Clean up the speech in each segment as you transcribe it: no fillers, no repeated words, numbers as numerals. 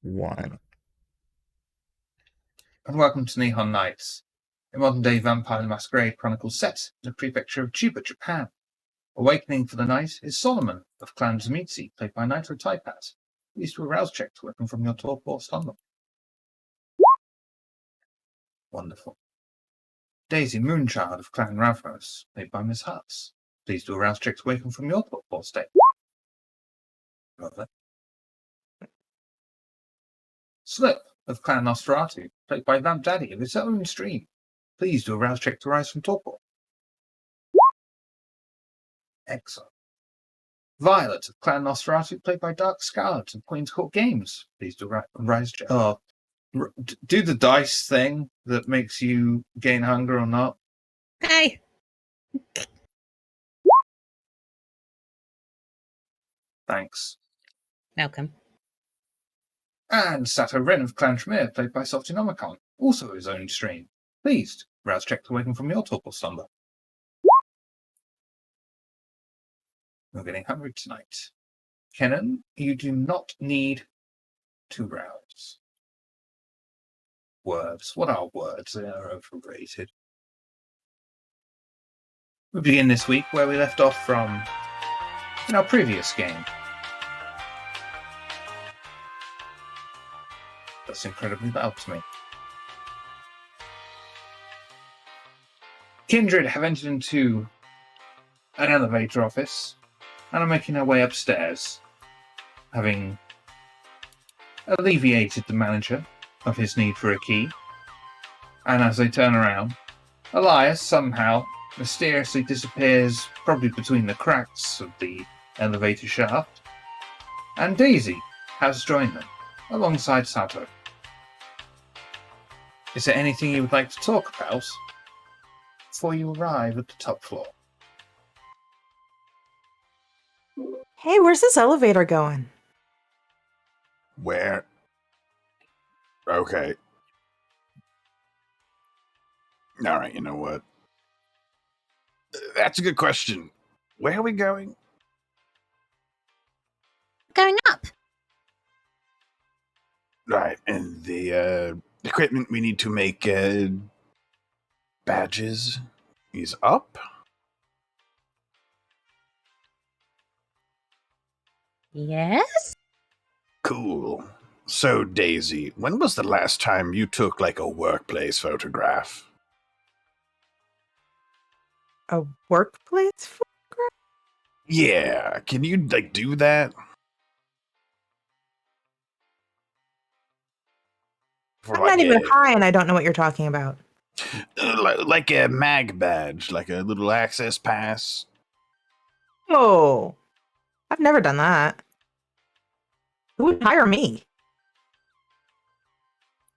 1. And welcome to Nihon Nights, a modern-day Vampire the Masquerade chronicle set in the prefecture of Chiba, Japan. Awakening for the night is Solomon of Clan Zamitsi, played by Naito Taipat. Please do a rouse check to weapon from your torpor stumble. Wonderful. Daisy Moonchild of Clan Ravros, played by Miss Hutz. Please do a rouse check to weapon from your torpor state. Lovely. Slip of Clan Nosferatu, played by Vamp Daddy of his own stream. Please do a rouse check to rise from torpor. Excellent. Violet of Clan Nosferatu, played by Dark Scarlet of Queen's Court Games. Please do a rise check. Do the dice thing that makes you gain hunger or not. Hey. Thanks. Welcome. And Sato Ren of Clan Tremere, played by Softinomicon, also his own stream. Pleased. Rouse check to waken from your torpor slumber. You're getting hungry tonight. Kenan, you do not need to rouse. Words. What are words? They are overrated. We begin this week where we left off from in our previous game. That's incredibly loud to me. Kindred have entered into an elevator office and are making their way upstairs, having alleviated the manager of his need for a key. And as they turn around, Elias somehow mysteriously disappears, probably between the cracks of the elevator shaft, and Daisy has joined them, alongside Sato. Is there anything you would like to talk about before you arrive at the top floor? Hey, where's this elevator going? Where? Okay. All right, you know what? That's a good question. Where are we going? Going up. Right, and the equipment we need to make badges is up? Yes? Cool. So, Daisy, when was the last time you took, like, a workplace photograph? A workplace photograph? Yeah, can you, like, do that? For, I'm not even high and I don't know what you're talking about. like a mag badge, like a little access pass. Oh, I've never done that. Who would hire me?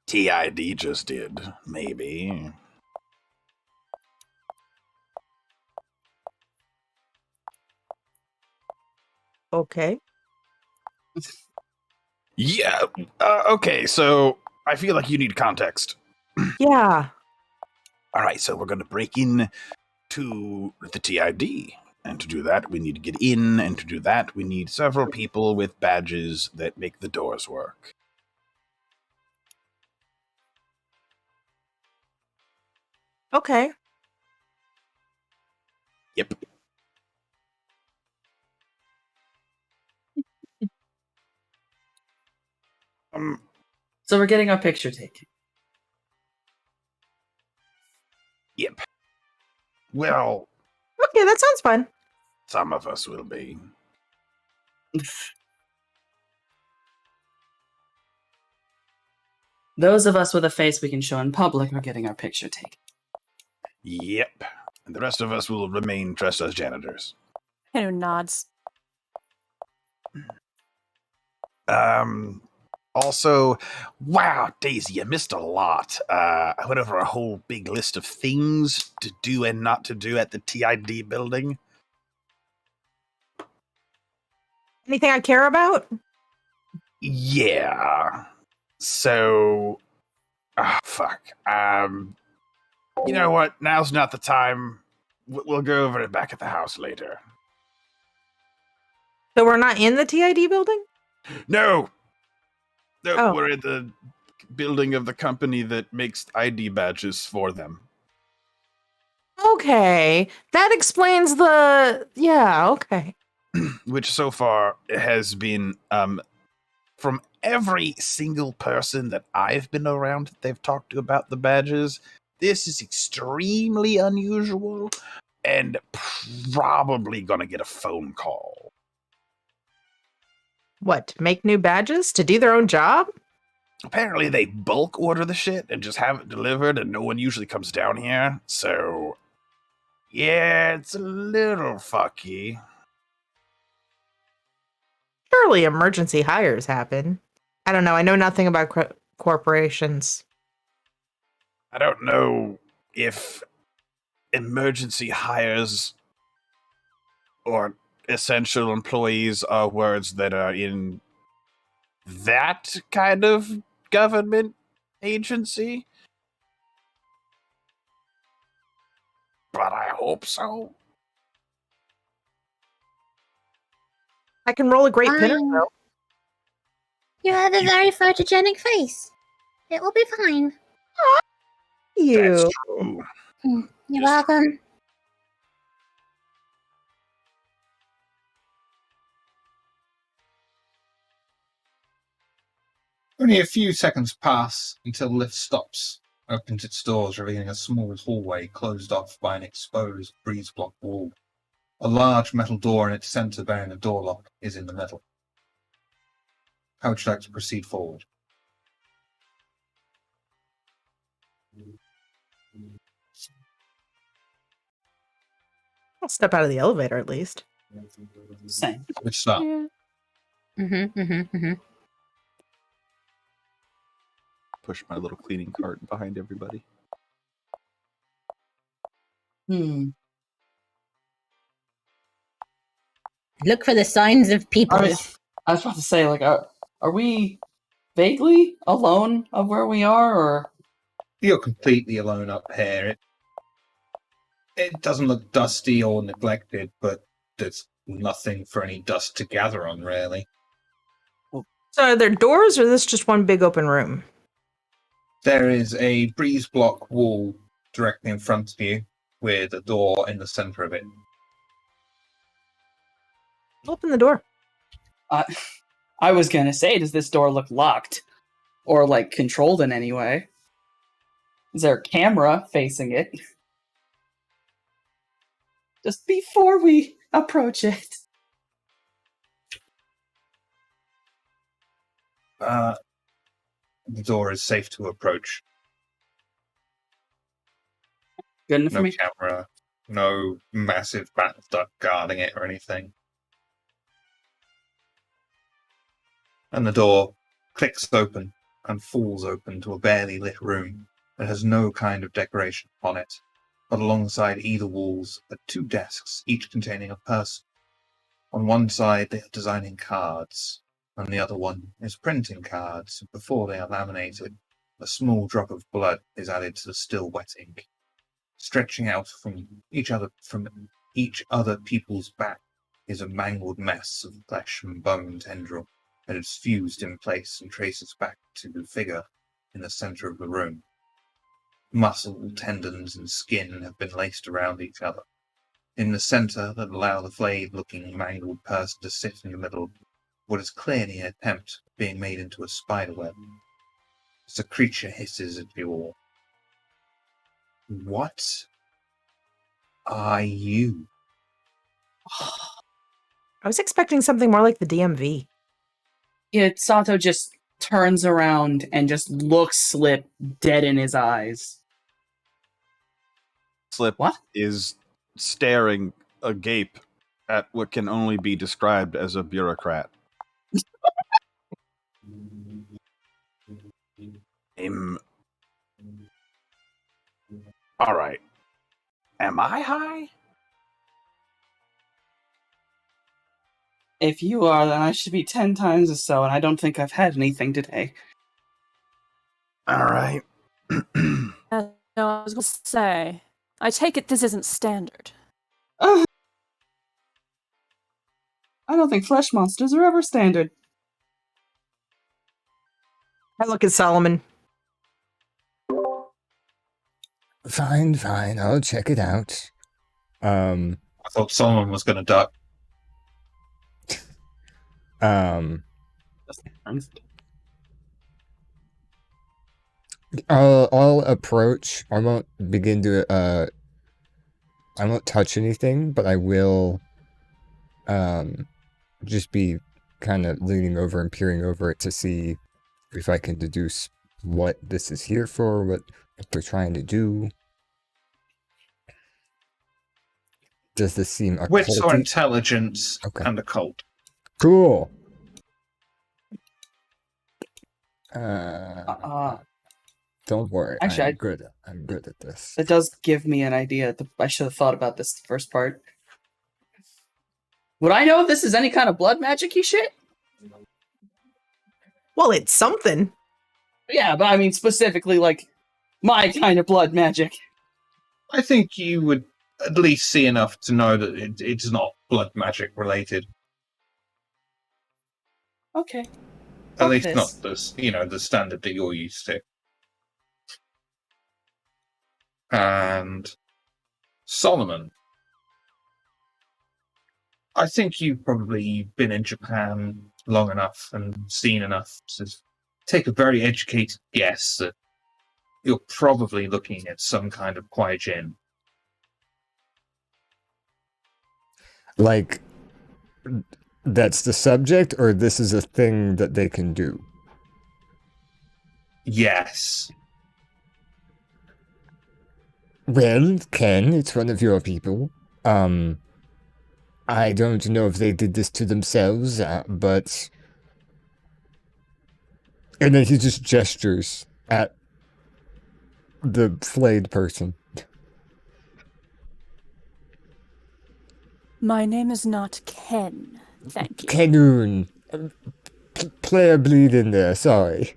TID just did, maybe. Okay. Yeah, okay, so I feel like you need context. Yeah. All right, so we're going to break in to the TID. And to do that, we need to get in. And to do that, we need several people with badges that make the doors work. Okay. Yep. So we're getting our picture taken. Yep. Well, Okay, that sounds fun. some of us will be. Those of us with a face we can show in public are getting our picture taken. Yep. And the rest of us will remain dressed as janitors. Who nods. Also, wow, Daisy, you missed a lot. I went over a whole big list of things to do and not to do at the TID building. Anything I care about? Yeah. So, fuck. You know what? Now's not the time. We'll go over it back at the house later. So we're not in the TID building? No! No, Oh. we're in the building of the company that makes ID badges for them. Okay. That explains the. Yeah, okay. Which so far has been from every single person that I've been around that they've talked to about the badges, this is extremely unusual and probably gonna get a phone call. What, to make new badges? To do their own job? Apparently they bulk order the shit and just have it delivered, and no one usually comes down here, so yeah, it's a little fucky. Surely emergency hires happen. I don't know. I know nothing about corporations. I don't know if emergency hires or essential employees are words that are in that kind of government agency, but I hope so. I can roll a great pinner, Fine. though. You have a very photogenic face. It will be fine. You. That's true. You're Just welcome. Only a few seconds pass until the lift stops, opens its doors, revealing a small hallway closed off by an exposed breeze block wall. A large metal door in its center bearing a door lock is in the middle. How would you like to proceed forward? I'll step out of the elevator at least. Same. Which start? Push my little cleaning cart behind everybody. Hmm. Look for the signs of people. I was about to say, like, are we vaguely alone of where we are, or You're completely alone up here. It doesn't look dusty or neglected, but there's nothing for any dust to gather on, really. So are there doors, or is this just one big open room? There is a breeze block wall directly in front of you, with a door in the center of it. Open the door. I was gonna say, does this door look locked or like controlled in any way? Is there a camera facing it? Just before we approach it. The door is safe to approach. Good enough for No me. camera, no massive bat duck guarding it or anything. And the door clicks open and falls open to a barely lit room that has no kind of decoration on it. But alongside either walls are two desks, each containing a person. On one side they are designing cards, and the other one is printing cards. Before they are laminated, a small drop of blood is added to the still wet ink. Stretching out from each other people's back is a mangled mess of flesh and bone tendril that is fused in place and traces back to the figure in the center of the room. Muscle, tendons, and skin have been laced around each other. In the center, that allow the flayed-looking, mangled person to sit in the middle, what is clearly an attempt being made into a spiderweb. As the creature hisses at you all. What are you? I was expecting something more like the DMV. Yeah, Sato just turns around and just looks Slip dead in his eyes. Slip What? is staring agape at what can only be described as a bureaucrat. All right. Am I high? If you are, then I should be 10 times as so, and I don't think I've had anything today. All right. No, I was going to say, I take it this isn't standard. I don't think flesh monsters are ever standard. I look at Solomon. Fine, I'll check it out. I thought someone was going to duck. I'll approach. I won't begin to. I won't touch anything, but I will. Just be kind of leaning over and peering over it to see if I can deduce what this is here for, what they're trying to do. Does this seem Wits or occulty? intelligence Okay. and occult. Cool. Don't worry. Actually, I'm good at this. It does give me an idea. I should have thought about this the first part. Would I know if this is any kind of blood magic-y shit? Well, it's something. Yeah, but I mean specifically, like, my kind of blood magic. I think you would at least see enough to know that it's not blood magic related. Okay. At Fuck least this. not the standard that you're used to. And Solomon, I think you've probably been in Japan long enough and seen enough to take a very educated guess that you're probably looking at some kind of Kwaijin. Like, that's the subject, or this is a thing that they can do? Yes. Well, Ken, it's one of your people. I don't know if they did this to themselves, but... And then he just gestures at the flayed person. My name is not Ken. Thank you. Kenoon. Player bleed in there, sorry.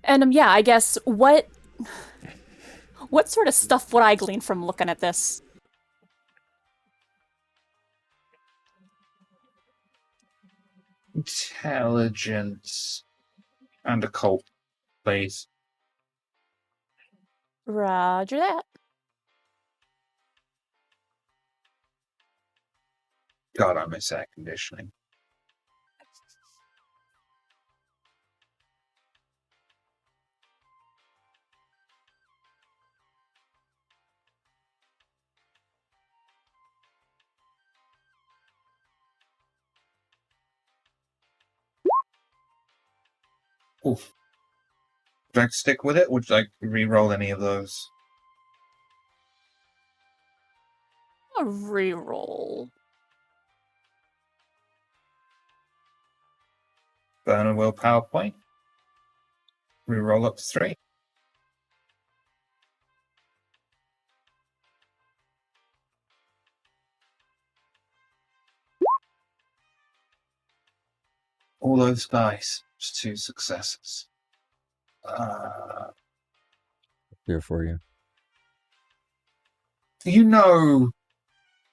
And yeah, I guess what sort of stuff would I glean from looking at this? Intelligence and occult, please. Roger that. God, I miss air conditioning. Oof. Would you like to stick with it? Would you like to re-roll any of those? A reroll. Burn a willpower point. Re-roll up to 3. All those dice. Just 2 successes. Here for you. You know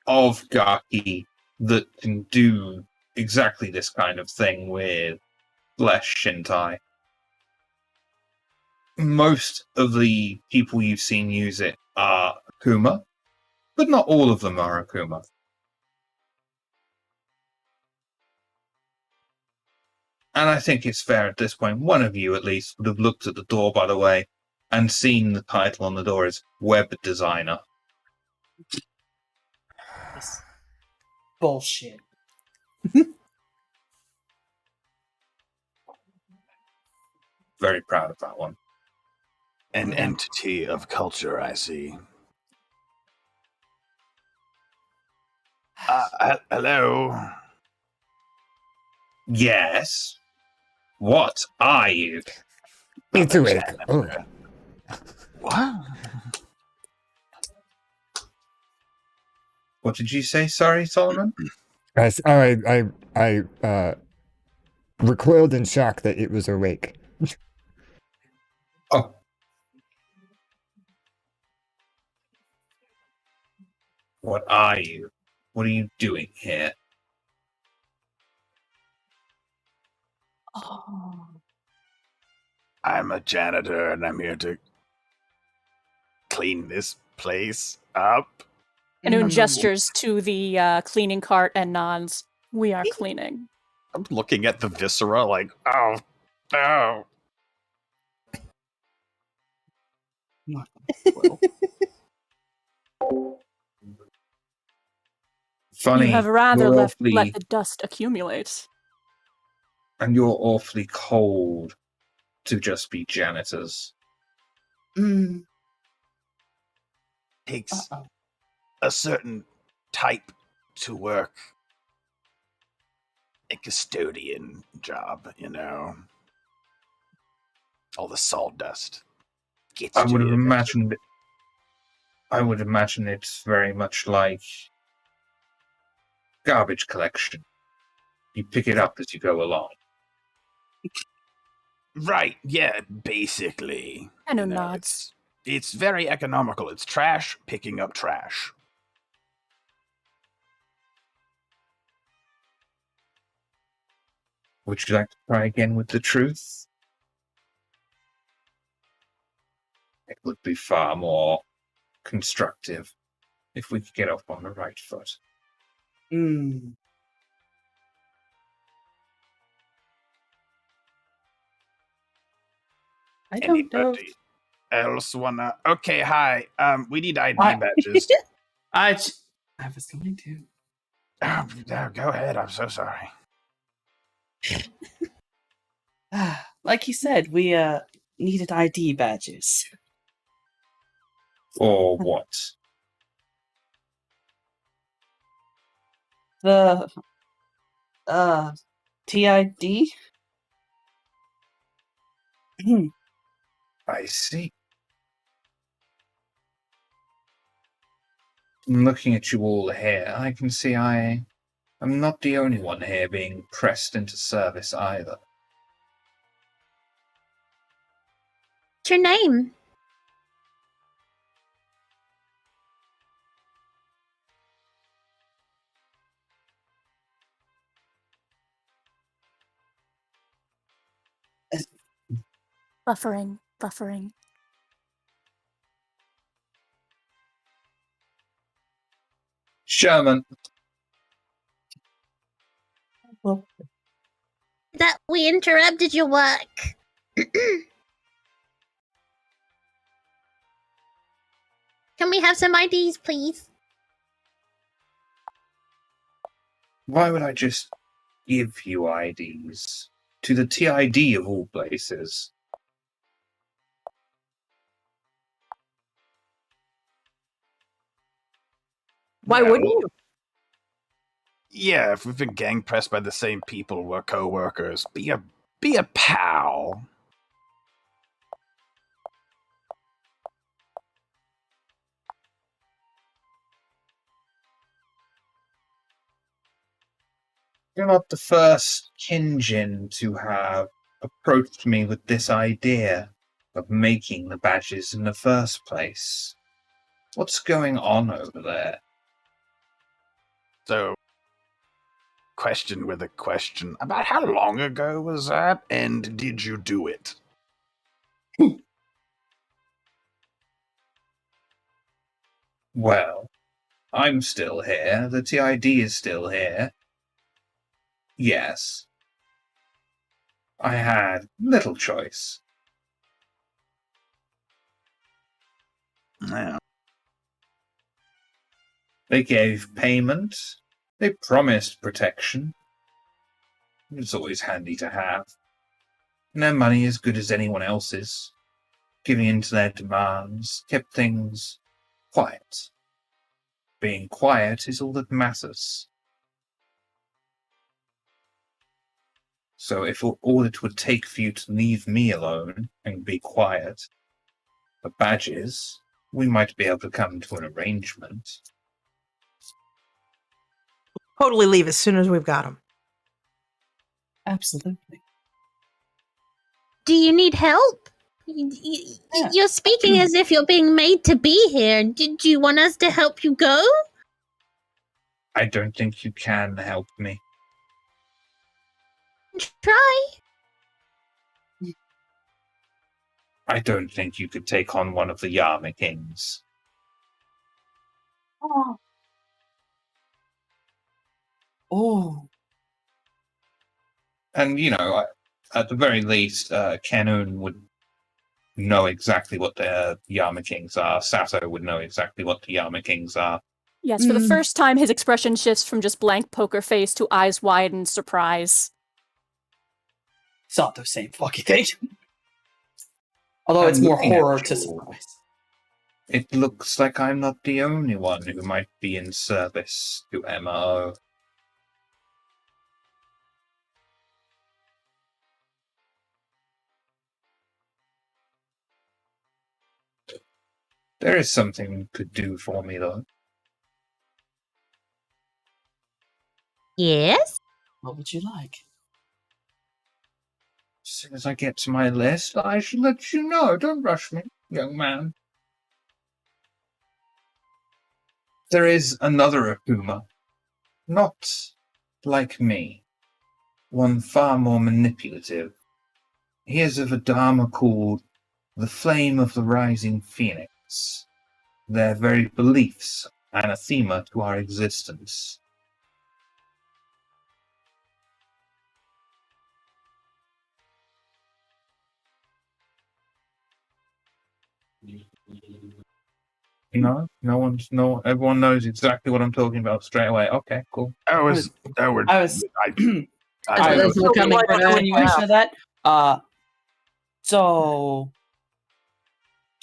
of Gaki that can do exactly this kind of thing with flesh Shintai. Most of the people you've seen use it are Akuma, but not all of them are Akuma. And I think it's fair at this point, one of you at least would have looked at the door, by the way, and seen the title on the door is Web Designer. This bullshit. Very proud of that one. An entity of culture, I see. Hello. Yes. What are you? It's awake. Oh. What? What did you say? Sorry, Solomon? I recoiled in shock that it was awake. Oh. What are you? What are you doing here? Oh. I'm a janitor and I'm here to clean this place up. Anu Mm. gestures to the cleaning cart and nods. We are cleaning. I'm looking at the viscera like, oh, no. Well, Funny, You have rather you're let awfully, the dust accumulate. and you're awfully cold to just be janitors. mm. Takes Uh-oh. a certain type to work a custodian job, you know. All the sawdust gets I to would have you. imagined. I would imagine it's very much like garbage collection. You pick it up as you go along. Right, yeah, basically. Anu You know, nods. it's very economical. It's trash picking up trash. Would you like to try again with the truth? It would be far more constructive if we could get off on the right foot. Mm. I don't know. Anybody else wanna? Okay, hi. We need ID I- badges. I was going to. No, go ahead. I'm so sorry. Like you said, we needed ID badges. Or what? The TID. I see. Looking at you all here, I can see I am not the only one here being pressed into service either. What's your name? Buffering, buffering. Sherman, That we interrupted your work. Can we have some IDs, please? why would I just give you IDs? To the TID of all places. Why Well, wouldn't you? Yeah, if we've been gang pressed by the same people, we're co-workers. Be a pal. You're not the first Kinjin to have approached me with this idea of making the badges in the first place. What's going on over there? So, question with a question. About how long ago was that, and did you do it? Well, I'm still here. The TID is still here. Yes. I had little choice. Yeah. They gave payment. They promised protection. It's always handy to have. And their money as good as anyone else's. Giving in to their demands kept things quiet. Being quiet is all that matters. So if all it would take for you to leave me alone and be quiet, the badges, we might be able to come to an arrangement. Totally leave as soon as we've got them. Absolutely. Do you need help? Yeah. You're speaking as if you're being made to be here. Do you want us to help you go? I don't think you can help me. Try. I don't think you could take on one of the Yama Kings. Oh. Oh. And, at the very least, Kenun would know exactly what the Yama Kings are. Sato would know exactly what the Yama Kings are. Yes, for the first time, his expression shifts from just blank poker face to eyes wide in surprise. It's not the same fucking thing. Although it's And more looking at horror you, to surprise. It looks like I'm not the only one who might be in service to MO. There is something you could do for me, though. Yes? What would you like? As soon as I get to my list, I shall let you know. Don't rush me, young man. There is another Akuma. Not like me. One far more manipulative. He is of a dharma called the Flame of the Rising Phoenix. Their very beliefs anathema to our existence. Everyone knows exactly what I'm talking about straight away. Okay, cool. I was. I was. I I don't was know. coming Why don't when you I mentioned that. So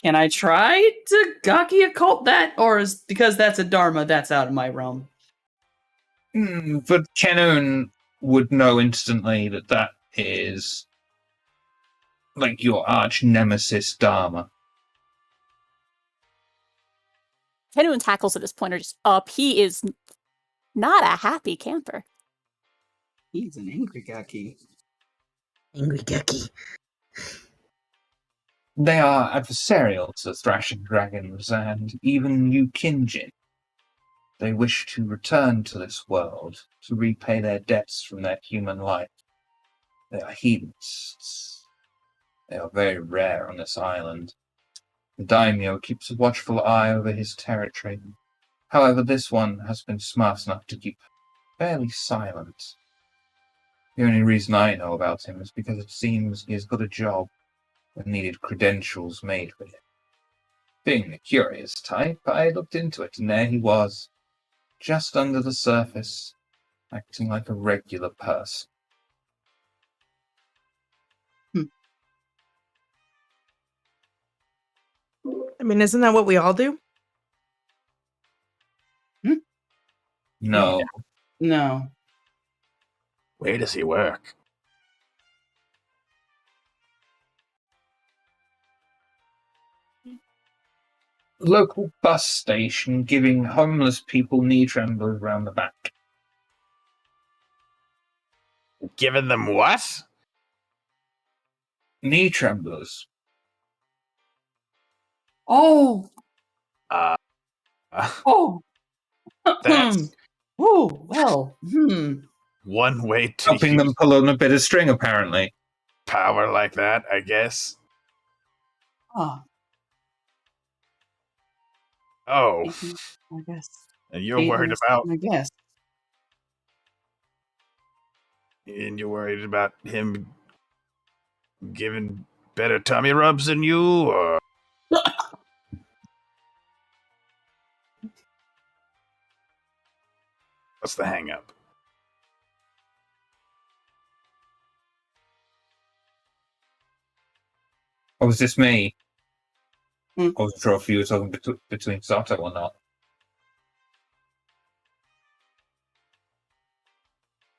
can I try to Gaki occult that, or is because that's a Dharma, that's out of my realm? But Kenun would know instantly that is like your arch nemesis Dharma. Kenun tackles at this point are just up. He is not a happy camper. He's an angry Gaki. Angry Gucky. They are adversarial to thrashing dragons and even Yukinjin. They wish to return to this world to repay their debts from their human life. They are hedonists. They are very rare on this island. The daimyo keeps a watchful eye over his territory. However, this one has been smart enough to keep fairly silent. The only reason I know about him is because it seems he has got a job and needed credentials made for him. Being the curious type, I looked into it, and there he was, just under the surface, acting like a regular person. I mean, isn't that what we all do? No, No. Where does he work? local bus station giving homeless people knee tremblers around the back. Giving them what? Knee tremblers. Oh. Uh, Oh. that's Oh, well. one way to Helping use them pull on a bit of string, apparently. power like that, I guess. Ah, Oh, I guess. and you're worried about I guess. him giving better tummy rubs than you, or what's the hang up? Or was this me? Hmm. I wasn't sure if you were talking between Sato or not.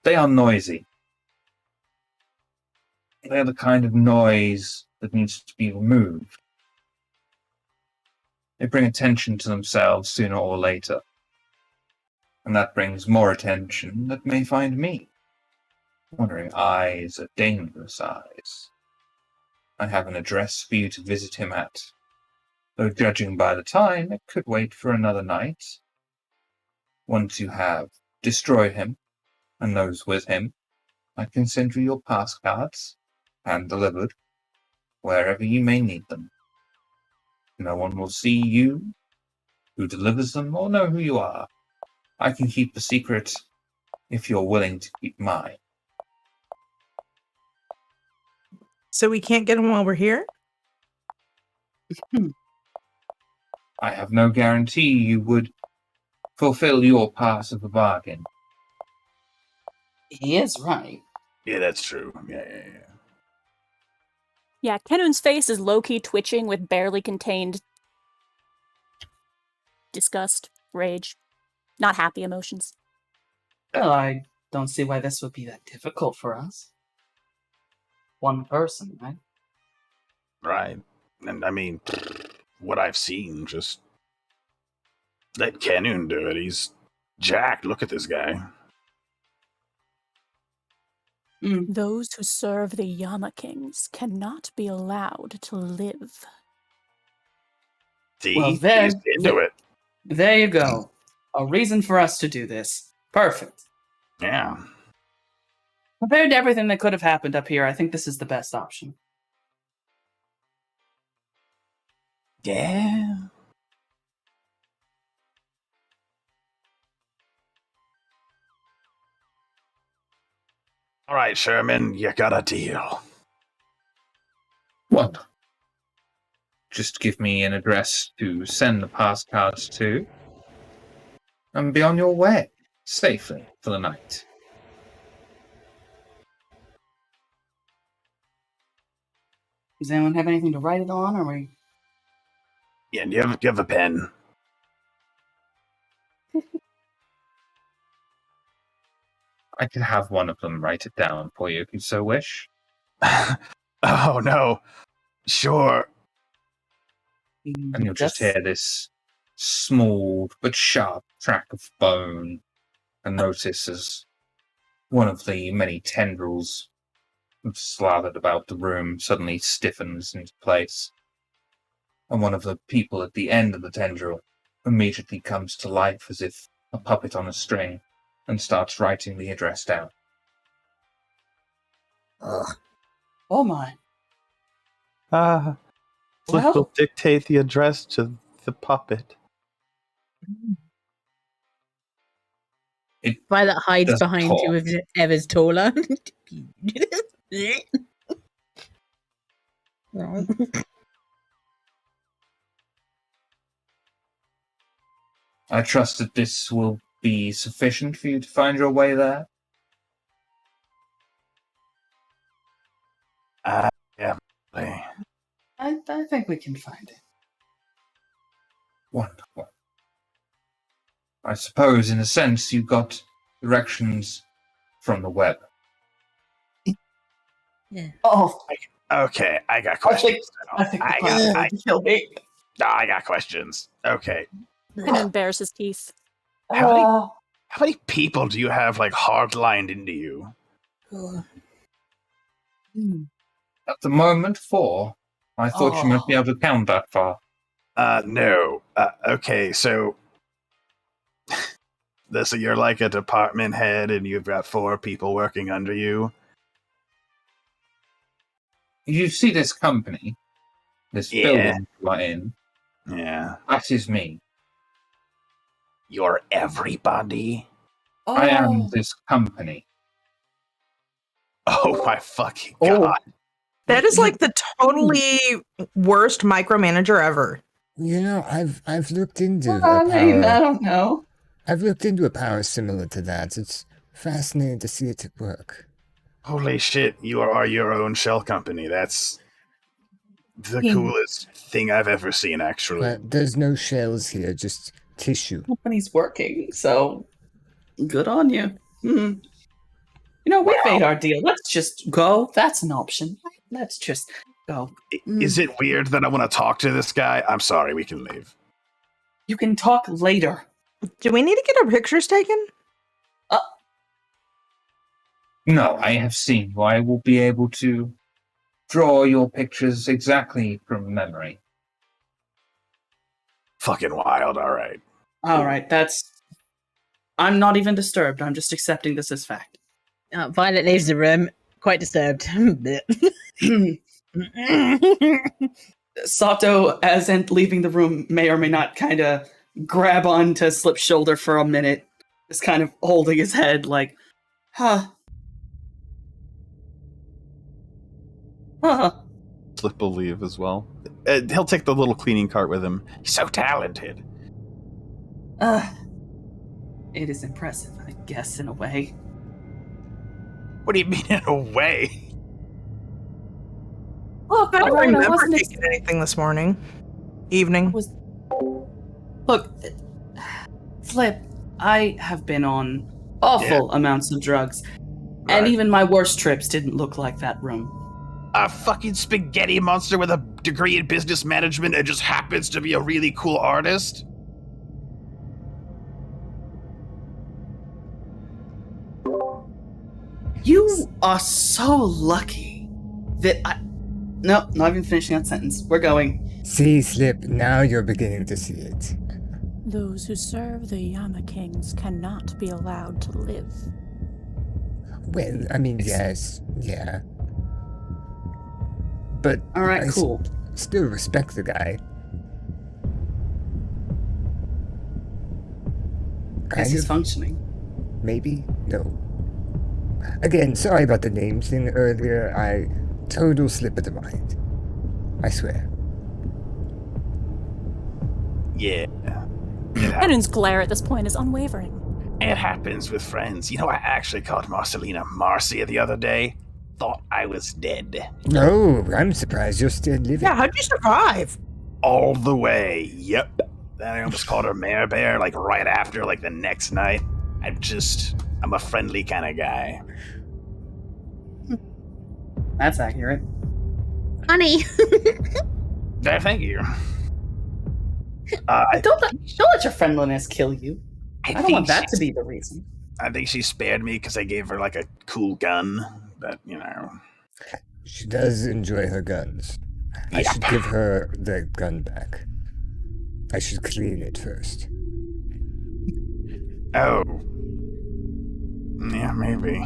They are noisy. They're the kind of noise that needs to be removed. They bring attention to themselves sooner or later. And that brings more attention that may find me. Wandering eyes are dangerous eyes. I have an address for you to visit him at. Though judging by the time, it could wait for another night. Once you have destroyed him, and those with him, I can send you your pass cards, hand delivered. wherever you may need them. No one will see you, who delivers them, or know who you are. I can keep the secret if you're willing to keep mine. So we can't get them while we're here? I have no guarantee you would fulfill your part of the bargain. He is right. Yeah, that's true. Yeah. Yeah, Kenun's face is low-key twitching with barely contained disgust, rage, not happy emotions. Well, I don't see why this would be that difficult for us. One person, right? Right. And I mean, what I've seen, just let Kenun do it. He's jacked. Look at this guy. Those who serve the Yama Kings cannot be allowed to live. See? Well, there- He's into it. There you go. A reason for us to do this. Perfect. Yeah. Compared to everything that could have happened up here, I think this is the best option. Yeah. All right, Sherman, you got a deal. What? Just give me an address to send the postcards to, and be on your way safely for the night. Does anyone have anything to write it on, or we? Yeah, do you have a pen? I could have one of them write it down for you if you so wish. Oh, no. Sure. And you'll just hear this small but sharp crack of bone, and notice as one of the many tendrils slathered about the room suddenly stiffens into place, and one of the people at the end of the tendril immediately comes to life as if a puppet on a string, and starts writing the address down. Oh my. Let's Well, dictate the address to the puppet. Violet hides doesn't behind talk. whoever's taller. I trust that this will be sufficient for you to find your way there. Yeah. I think we can find it. Wonderful. I suppose, in a sense, you got directions from the web. Oh, Okay, I got I questions. think I the puppet got, will kill me. I got questions. Okay. Kenun bares his teeth. How many people do you have, like, hard-lined into you? At the moment, 4. I thought you might be Oh. able to count that far. No. Okay, so... so you're like a department head and you've got 4 people working under you? You see this company, this Yeah. building you are in, Yeah. that is me. You're everybody? I am this company. Oh my fucking Oh. god. That is like the totally worst micromanager ever. You know, I've looked into a I mean, I power. don't know. I've looked into a power similar to that. It's fascinating to see it at work. Holy shit, you are your own shell company. That's the coolest thing I've ever seen, actually. But there's no shells here, just tissue. Company's working, so good on you. You know, we've made our deal. Let's just go. That's an option. Let's just go. Is it weird that I want to talk to this guy? I'm sorry, we can leave. You can talk later. Do we need to get our pictures taken? No, I have seen you. I will be able to draw your pictures exactly from memory. Fucking wild, alright. All right, I'm not even disturbed. I'm just accepting this as fact. Violet leaves the room, quite disturbed. Sato, as in leaving the room, may or may not kind of grab onto Slip's shoulder for a minute, just kind of holding his head like, huh. Huh. Slip will leave as well. He'll take the little cleaning cart with him. He's so talented. It is impressive, I guess, in a way. What do you mean in a way? Look, I don't alright, remember wasn't taking anything this morning. Evening. Look, Slip, I have been on awful amounts of drugs, and even my worst trips didn't look like that room. A fucking spaghetti monster with a degree in business management and just happens to be a really cool artist? You are so lucky that I... No, not even finishing that sentence. We're going. See, Slip, now you're beginning to see it. Those who serve the Yama Kings cannot be allowed to live. Well, I mean, yes, yeah. But Alright, I cool. Still respect the guy. Guess he's functioning. Maybe? No. Again, sorry about the name thing earlier. Total slip of the mind. I swear. Yeah. Henon's glare at this point is unwavering. It happens with friends. You know, I actually called Marcelina Marcia the other day. Thought I was dead. No, I'm surprised you're still living. Yeah, how'd you survive? All the way. Yep. Then I almost called her Mare Bear, like right after, like the next night. I'm a friendly kind of guy. That's accurate. Honey. Thank you. Don't let your friendliness kill you. I don't want that to be the reason. I think she spared me because I gave her like a cool gun, but you know. She does enjoy her guns. I Yep. should give her the gun back. I should clean it first. Oh. Yeah, maybe.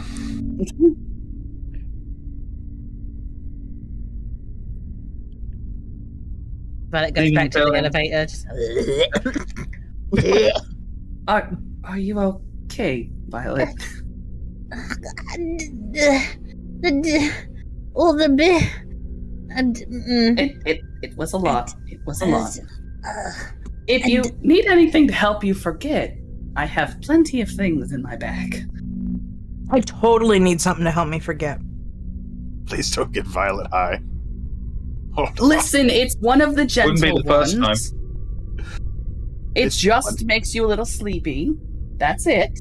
Violet goes back to the elevator. Just... Are you okay, Violet? All the bit. It was a lot. It was a lot. If you need anything to help you forget, I have plenty of things in my bag. I totally need something to help me forget. Please don't get Violet high. Hold on. Listen, it's one of the gentle Wouldn't be the first ones. It It's just one. makes you a little sleepy. That's it.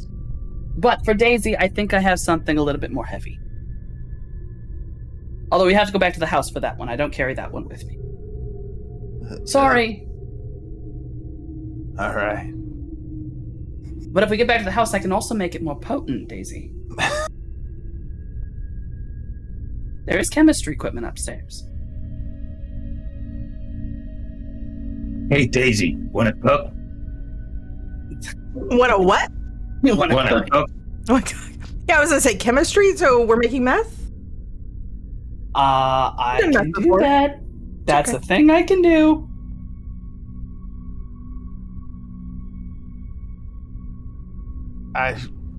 But for Daisy, I think I have something a little bit more heavy. Although we have to go back to the house for that one. I don't carry that one with me. Sorry. All right. But if we get back to the house, I can also make it more potent, Daisy. There is chemistry equipment upstairs. Hey, Daisy, want a cup? What a what? You want Want a cup? Oh my god. Yeah, I was gonna say chemistry, so we're making meth? I Done that can do before. that. That's okay. a thing I can do.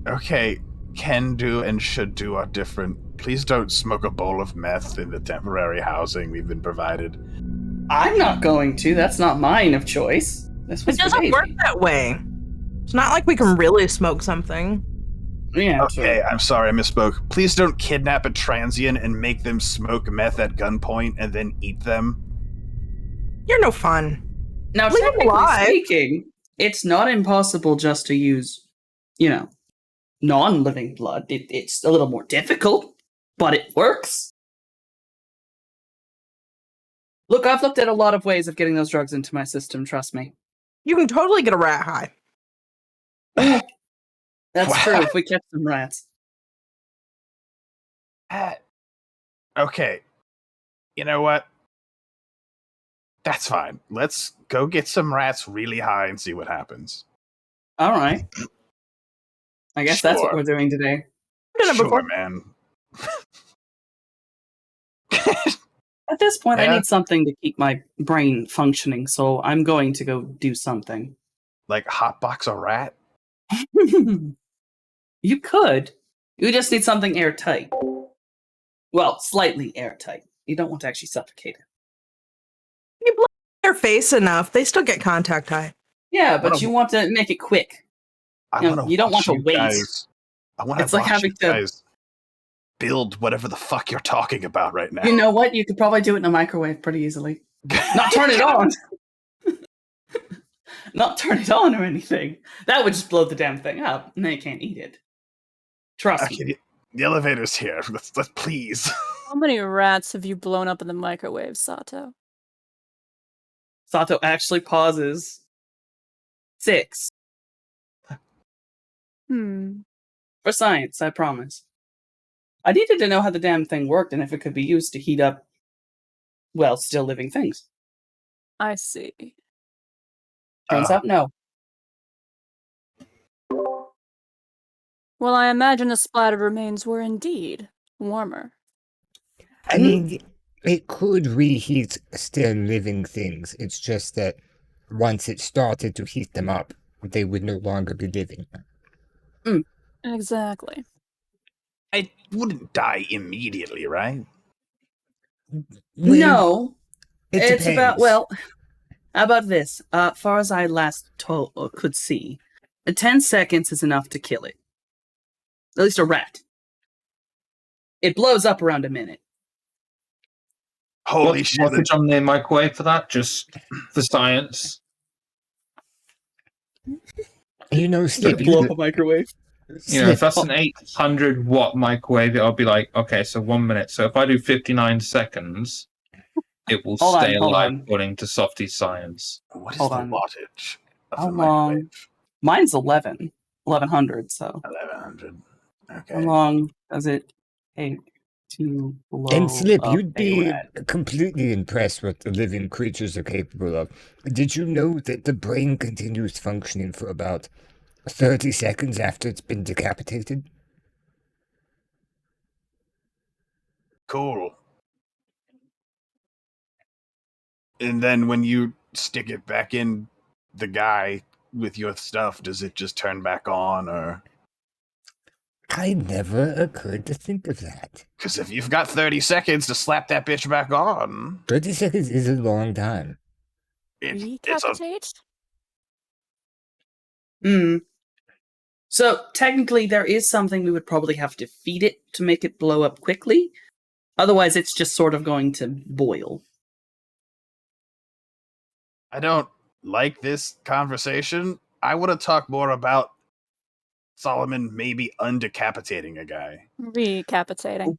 Okay, can do and should do are different. Please don't smoke a bowl of meth in the temporary housing we've been provided. I'm not going to. That's not mine of choice. This was It for doesn't Daisy. work that way. It's not like we can really smoke something. Yeah. Okay, I'm sorry, I misspoke. Please don't kidnap a transient and make them smoke meth at gunpoint and then eat them. You're no fun. Now, Leave 'em technically alive. speaking, it's not impossible just to use, non-living blood. It's a little more difficult, but it works. Look, I've looked at a lot of ways of getting those drugs into my system, trust me. You can totally get a rat high. That's Wow. true, if we catch some rats. Okay. You know what? That's fine. Let's go get some rats really high and see what happens. All right. I guess that's what Sure. we're doing today. I've done it before. Sure, man. At this point, I Yeah. need something to keep my brain functioning, so I'm going to go do something. Like hotbox a rat? You could. You just need something airtight. Well, slightly airtight. You don't want to actually suffocate it. You blow their face enough, they still get contact high. Yeah, but What a- you want to make it quick. You don't want to wait. I want to It's like watch having you to- guys build whatever the fuck you're talking about right now. You know what? You could probably do it in a microwave pretty easily. Not turn it on. Not turn it on or anything. That would just blow the damn thing up, and then you can't eat it. Trust me. Okay, the elevator's here. Let's please. How many rats have you blown up in the microwave, Sato? Sato actually pauses. 6. For science, I promise. I needed to know how the damn thing worked and if it could be used to heat up, well, still living things. I see. Turns out, no. Well, I imagine the splattered remains were indeed warmer. I mean, it could reheat still living things. It's just that once it started to heat them up, they would no longer be living. Exactly. I wouldn't die immediately, right? No. It It's depends. about, well, how about this? Far as I last could see, 10 seconds is enough to kill it. At least a rat. It blows up around a minute. Holy What's shit. voltage on the microwave for that? Just for science. You know, Slip, Blow up a microwave. You know, if that's an 800 watt microwave, I'll be like, okay, so 1 minute. So if I do 59 seconds, it will Hold on, stay hold alive on. according to Softy's science. What is Hold the on. wattage of How the long? microwave? Mine's 1100, so 1100. how Okay. long does it take to blow And Slip, up you'd a be rat? completely impressed what the living creatures are capable of. Did you know that the brain continues functioning for about 30 seconds after it's been decapitated? Cool. And then when you stick it back in the guy with your stuff, does it just turn back on, or? I never occurred to think of that. Because if you've got 30 seconds to slap that bitch back on, 30 seconds is a long time. it's a Decapitate? So technically, there is something we would probably have to feed it to make it blow up quickly. Otherwise, it's just sort of going to boil. I don't like this conversation. I want to talk more about Solomon maybe undecapitating a guy. Recapitating.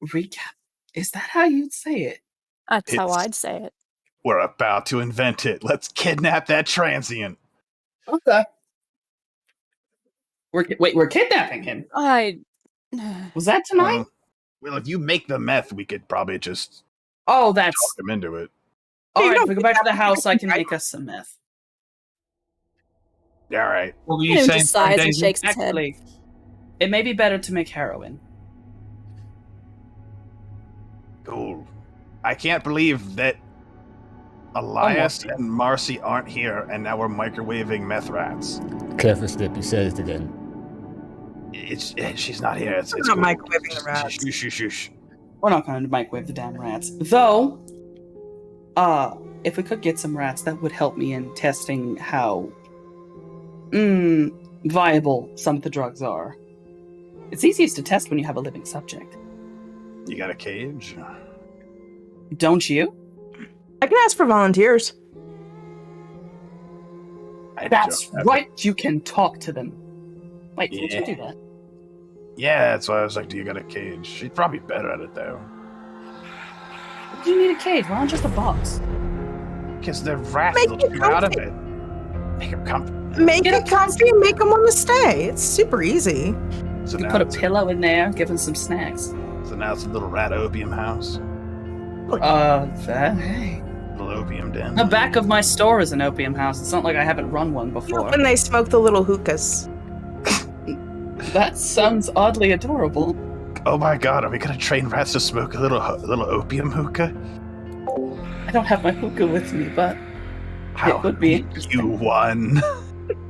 Recap. Is that how you'd say it? That's how It's- I'd say it. We're about to invent it. Let's kidnap that transient. Okay. We're kidnapping him. Was that tonight? Well, if you make the meth, we could probably just Oh, that's talk him into it. all You right. don't If we go back to the house, I can make us some meth. All right. What were You you know, saying? just sighs and Daisy? shakes his head. Actually, it may be better to make heroin. Cool. I can't believe that Elias Almost. and Marcy aren't here, and now we're microwaving meth rats. Careful, Slip, you said it again. She's not here. It's I'm cool. not microwaving the rats. Shush. We're not going to microwave the damn rats. Though, if we could get some rats, that would help me in testing how viable some of the drugs are. It's easiest to test when you have a living subject. You got a cage? Don't you? I can ask for volunteers. That's don't have right, you can talk to them. Wait, can't you Yeah. do that? Yeah, that's why I was like, do you got a cage? She's probably better at it, though. Why do you need a cage? Why not just a box? Because they're rats. Make They'll it chew out of comfy. it. Make them comfy. Make Get it comfy and make them want to stay. It's super easy. So You now put a it's pillow in there, give them some snacks. So now it's a little rat opium house. Hey. Little opium den. The back of my store is an opium house. It's not like I haven't run one before. When they smoke the little hookahs. That sounds oddly adorable. Oh my god, are we gonna train rats to smoke a little opium hookah? I don't have my hookah with me, but How it would be you interesting. won.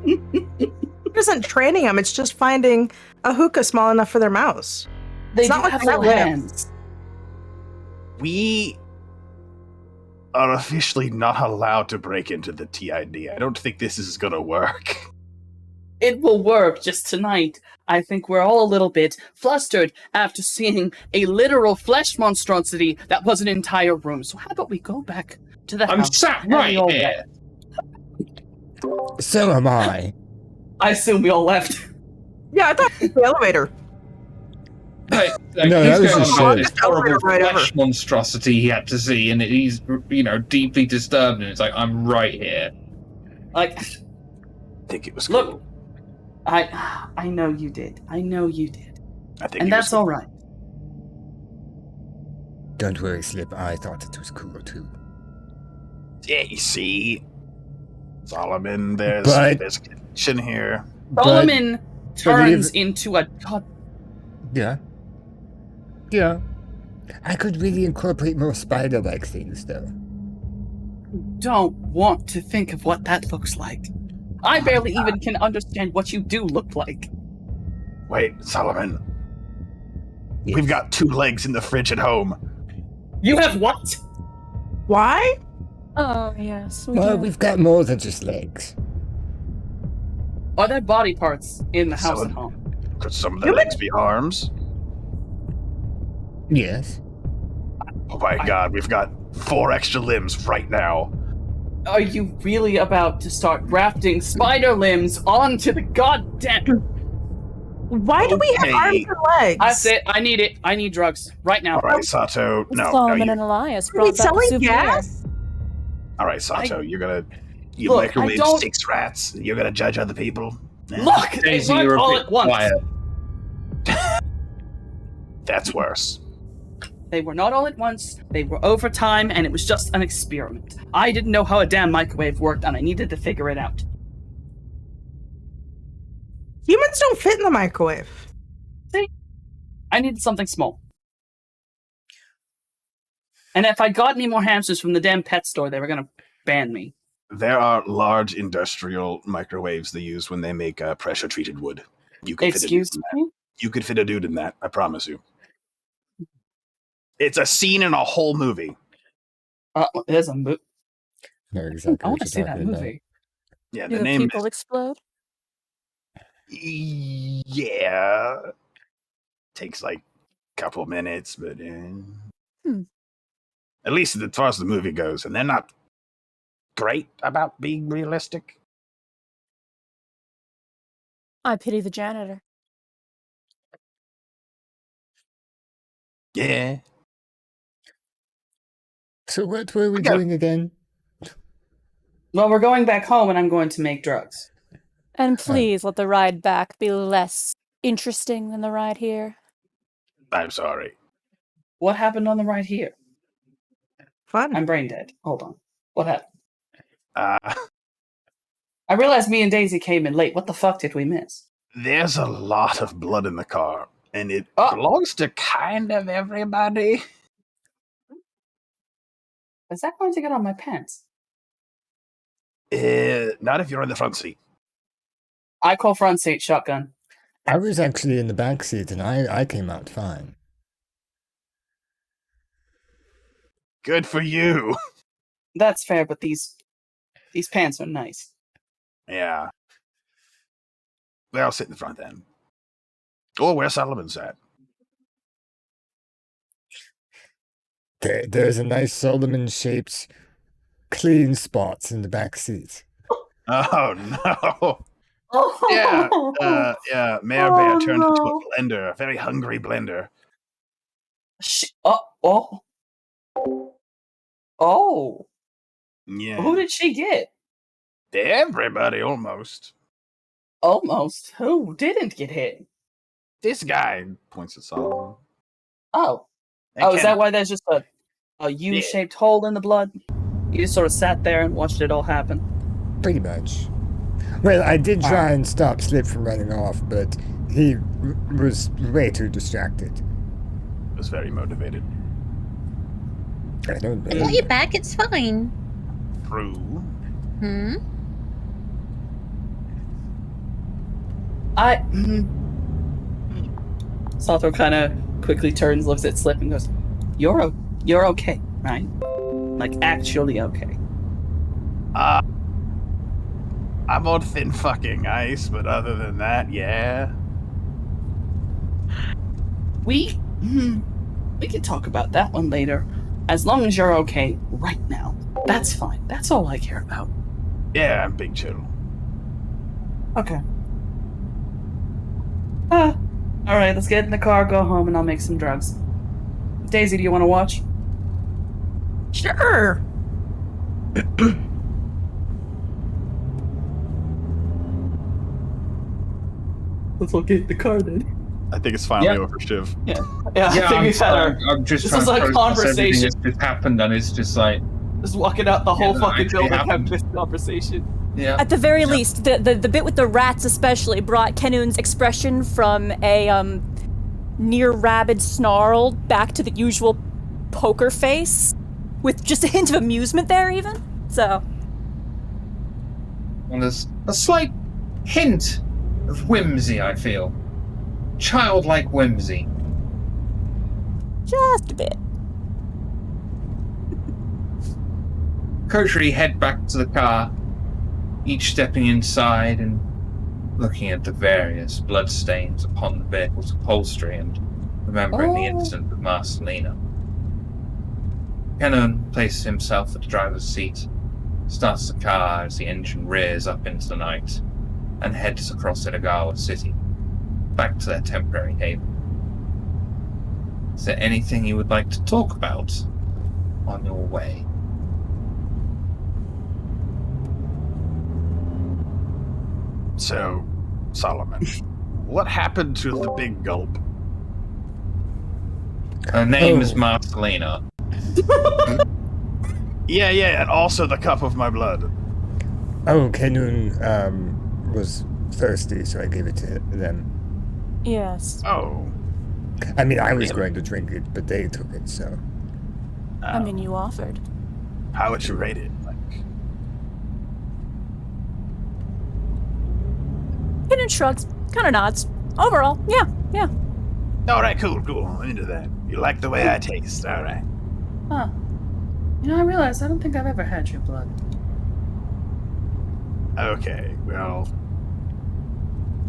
It isn't training them, it's just finding a hookah small enough for their mouths. They It's do not like have they're little lips. hands. We are officially not allowed to break into the TID. I don't think this is gonna work. It will work just tonight. I think we're all a little bit flustered after seeing a literal flesh monstrosity that was an entire room. So how about we go back to the I'm house? sat and we right all here. So am I. I assume we all left. Yeah, I thought it was the elevator. Like, No, he's that was going just on about shit. this horrible Right flesh monstrosity he had to see, and he's, deeply disturbed, and it's like, I'm right here. Like, I think it was look, cool. I know you did. I know you did. I think And it that's was all right. Don't worry, Slip. I thought it was cool too. Yeah, you see, Solomon, there's But- a connection here. Solomon turns even- into a god. Yeah. Yeah. I could really incorporate more spider-like things, though. Don't want to think of what that looks like. I barely even can understand what you do look like. Wait, Solomon, Yes. we've got 2 legs in the fridge at home. You have what? Why? Oh, yes. We Well, do. we've got more than just legs. Are there body parts in the house Someone- at home? Could some of the Human- legs be arms? Yes. Oh my god, we've got 4 extra limbs right now. Are you really about to start grafting spider limbs onto the goddamn... Why do we have Okay. arms and legs? That's it. I need it. I need drugs. Right now. All right, Sato. No, Solomon you, and Elias Are we brought back a selling souvenir. gas? all right, Sato. You Look, I microwave don't- 6 rats. You're gonna judge other people. Eh, Look! They Daisy, weren't you're a all bit at once. quiet. that's worse. They were not all at once. They were over time, and it was just an experiment. I didn't know how a damn microwave worked, and I needed to figure it out. Humans don't fit in the microwave. I needed something small. And if I got any more hamsters from the damn pet store, they were gonna ban me. There are large industrial microwaves they use when they make pressure treated wood. You could fit a dude Excuse in that. me? You could fit a dude in that. I promise you. It's a scene in a whole movie. There's a movie. No, exactly. I want to what see you're that talking about. movie. Yeah, Do the the name people explode? Yeah. Takes like a couple minutes, but at least as far as the movie goes, and they're not great about being realistic. I pity the janitor. Yeah. So what were we I got- doing again? Well, we're going back home, and I'm going to make drugs. And please let the ride back be less interesting than the ride here. I'm sorry. What happened on the ride here? Fun. I'm brain dead. Hold on. What happened? Uh, I realized me and Daisy came in late. What the fuck did we miss? there's a lot of blood in the car, and it Oh. belongs to kind of everybody. Is that going to get on my pants? Not if you're in the front seat. I call front seat shotgun. I was actually in the back seat, and I came out fine. Good for you. That's fair, but these pants are nice. Yeah. Well, sit in the front then. Or where Solomon's at. There's a nice Solomon-shaped clean spots in the back seat. Oh no. Oh, Yeah, Mayor Bear Oh, turned into a no. blender, a very hungry blender. Oh. Yeah. Who did she get? Everybody almost. Almost. Who didn't get hit? This guy points at Solomon. Oh. And Oh, is Ken- that why there's just a U-shaped hole in the blood? You just sort of sat there and watched it all happen. Pretty much. Well, I did try and stop Slip from running off, but he was way too distracted. was very motivated. I don't I got know. your back, it's fine. True. Hmm? Sato kind of quickly turns, looks at Slip, and goes, You're okay, right? Like, actually okay. I'm on thin fucking ice, but other than that, yeah. We can talk about that one later. As long as you're okay right now. That's fine. That's all I care about. Yeah, I'm big chill. Okay. Alright, let's get in the car, go home, and I'll make some drugs. Daisy, do you want to watch? Sure. Let's all get in the car then. I think it's finally Yeah. over, Shiv. Yeah, I think we've had our... I'm just This trying was to like process conversation. everything that's just happened, and it's just like, Just walking out the whole that fucking actually building having happened. this conversation. yeah. At the very least, the bit with the rats especially brought Kenun's expression from a near rabid snarl back to the usual poker face, with just a hint of amusement there even. So And there's a slight hint of whimsy, I feel. Childlike whimsy. just a bit. Kotri head back to the car, each stepping inside and looking at the various bloodstains upon the vehicle's upholstery and remembering the incident with Marcelina. Kenun places himself at the driver's seat, starts the car as the engine rears up into the night, and heads across Inagawa City, back to their temporary haven. Is there anything you would like to talk about on your way? So, Solomon, what happened to the big gulp? Her name is Oh. Marcelina. Yeah, and also the cup of my blood. Oh, Kenun was thirsty, so I gave it to them. Yes. Oh. I mean, I was going to drink it, but they took it, so. I mean, you offered. How would you rate it? Like, Kenun shrugs, kind of nods. Overall, yeah. all right, cool. I'm into that. You like the way I taste. All right. Huh. You know, I realized I don't think I've ever had your blood. Okay, well,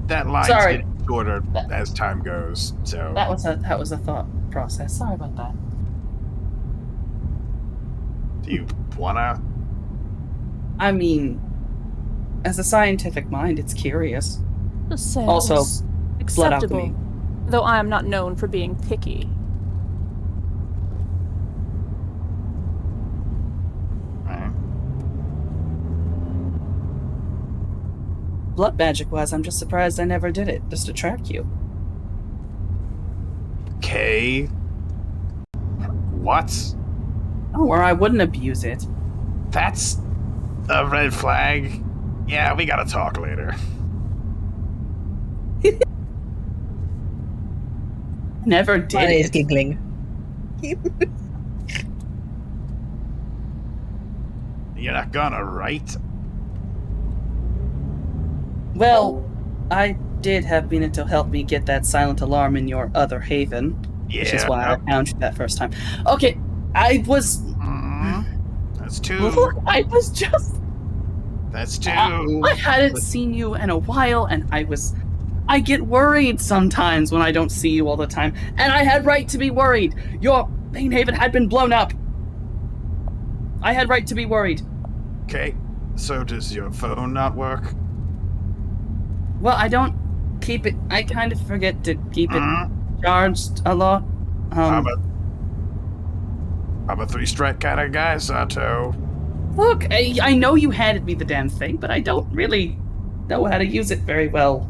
that line's Sorry. getting shorter as time goes, so... That was a thought process. Sorry about that. Do you wanna? I mean, as a scientific mind, it's curious. Just say it Also, was blood acceptable. alchemy. Though I am not known for being picky. Right. Blood magic wise, I'm just surprised I never did it, just to track you. Okay. What? Oh, or I wouldn't abuse it. That's a red flag. Yeah, we gotta talk later. Never did Mine is it. giggling. You're not gonna, right? Well, I did have Minato help me get that silent alarm in your other haven, Yeah. which is why I found you that first time. Okay, I was... That's two. Look, I was just... That's two. I hadn't seen you in a while, and I get worried sometimes when I don't see you all the time, and I had right to be worried. Your main haven had been blown up. I had right to be worried. Okay, so does your phone not work? Well, I don't keep it. I kind of forget to keep it charged a lot. I'm a three-strike kind of guy, Sato. Look, I know you handed me the damn thing, but I don't really know how to use it very well.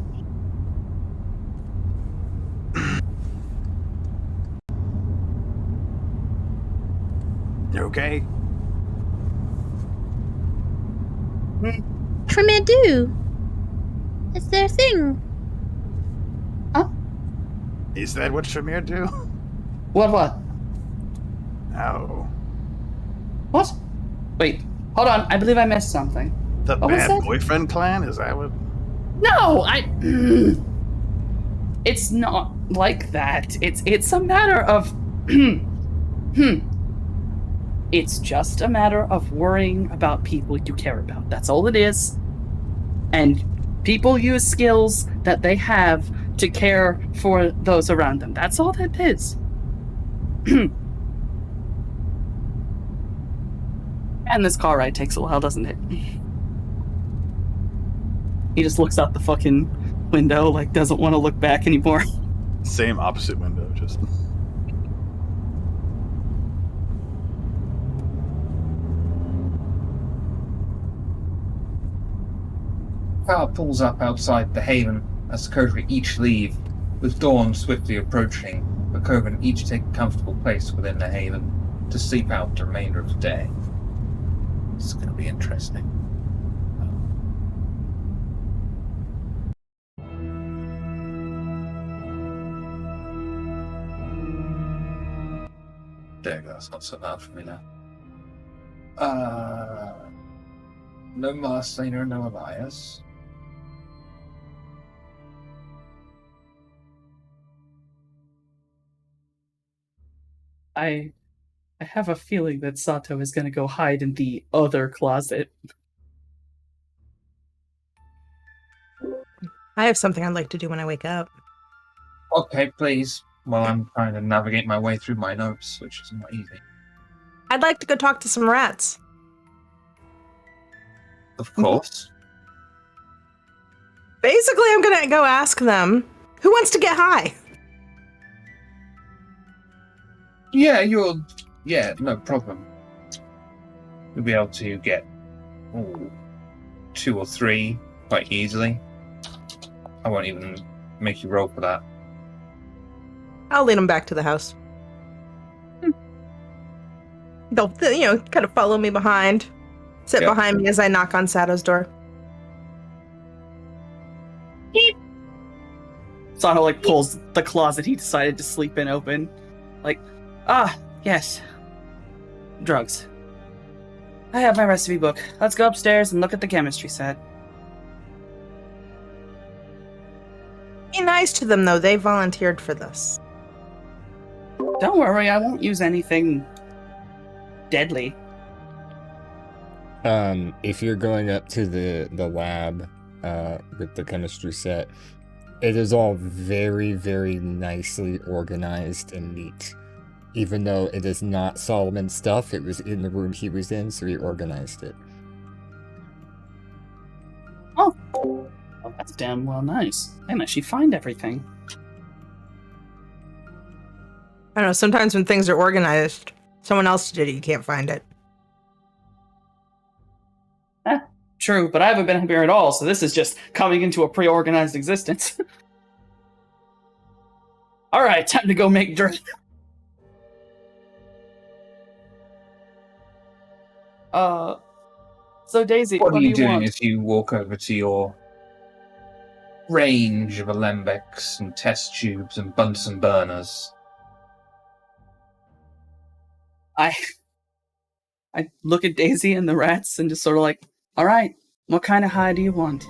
Okay. Tremere do. It's their thing. Is that what Shamir do? What? Oh. What? Wait, hold on. I believe I missed something. The What was bad that? boyfriend clan? Is that what? No, It's not like that. It's a matter of... It's just a matter of worrying about people you care about. That's all it is. And people use skills that they have to care for those around them. That's all that is. And this car ride takes a while, doesn't it? He just looks out the fucking window, like doesn't want to look back anymore. Same opposite window, just. Car pulls up outside the haven as the Coven each leave, with dawn swiftly approaching. The Coven each take a comfortable place within the haven to sleep out the remainder of the day. It's going to be interesting. There you go, that's not so bad for me now. No Marcelina, no Elias. I have a feeling that Sato is going to go hide in the other closet. I have something I'd like to do when I wake up. Okay, please. While I'm trying to navigate my way through my notes, which is not easy. I'd like to go talk to some rats. Of course. Basically, I'm gonna go ask them, who wants to get high? Yeah, no problem. You'll be able to get 2 or 3 quite easily. I won't even make you roll for that. I'll lead them back to the house. They'll, kind of follow me behind. Sit behind me as I knock on Sato's door. Sato, like, pulls the closet he decided to sleep in open. Like, yes. Drugs. I have my recipe book. Let's go upstairs and look at the chemistry set. Be nice to them, though. They volunteered for this. Don't worry, I won't use anything deadly. If you're going up to the lab with the chemistry set, it is all very, very nicely organized and neat. Even though it is not Solomon's stuff, it was in the room he was in, so he organized it. Oh, that's damn well nice. I can actually find everything. I don't know, sometimes when things are organized, someone else did it, you can't find it. True, but I haven't been here at all, so this is just coming into a pre-organized existence. Alright, time to go make drink. So Daisy, What are do you you doing want? as you walk over to your range of alembics and test tubes and Bunsen burners? I look at Daisy and the rats and just sort of like, alright, what kind of high do you want?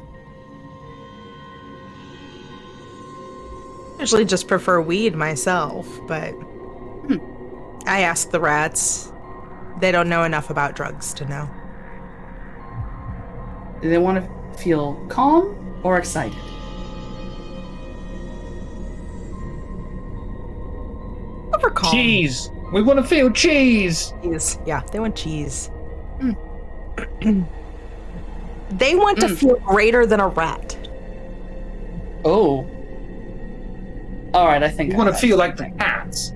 Usually just prefer weed myself, but I ask the rats. They don't know enough about drugs to know. Do they want to feel calm or excited? Over calm. Cheese! We want to feel cheese! Cheese. Yeah, they want cheese. They want to feel greater than a rat. Oh. Alright, I think We want to feel like the ants.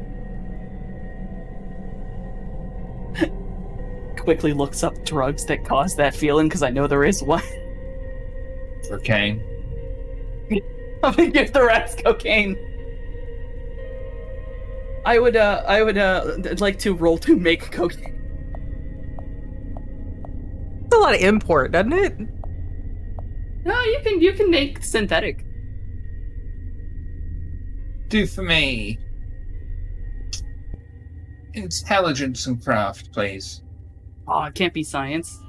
quickly looks up drugs that cause that feeling, because I know there is one. Cocaine. I'm gonna give the rats cocaine. I would like to roll to make cocaine. It's a lot of import, doesn't it? No, you can make synthetic. Do for me. Intelligence and craft, please. Oh, it can't be science.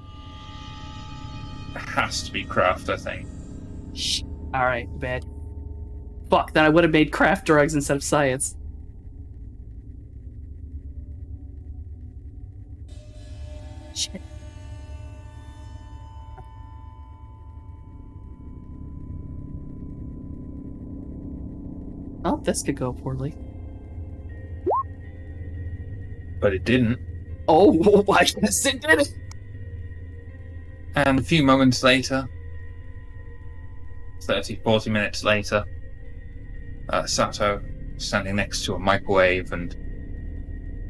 It has to be craft, I think. Shh. All right, bad. Fuck, then I would have made craft drugs instead of science. Shit. Oh, this could go poorly. But it didn't. Oh, why yes, it did it? And a few moments later, 30, 40 minutes later, Sato standing next to a microwave, and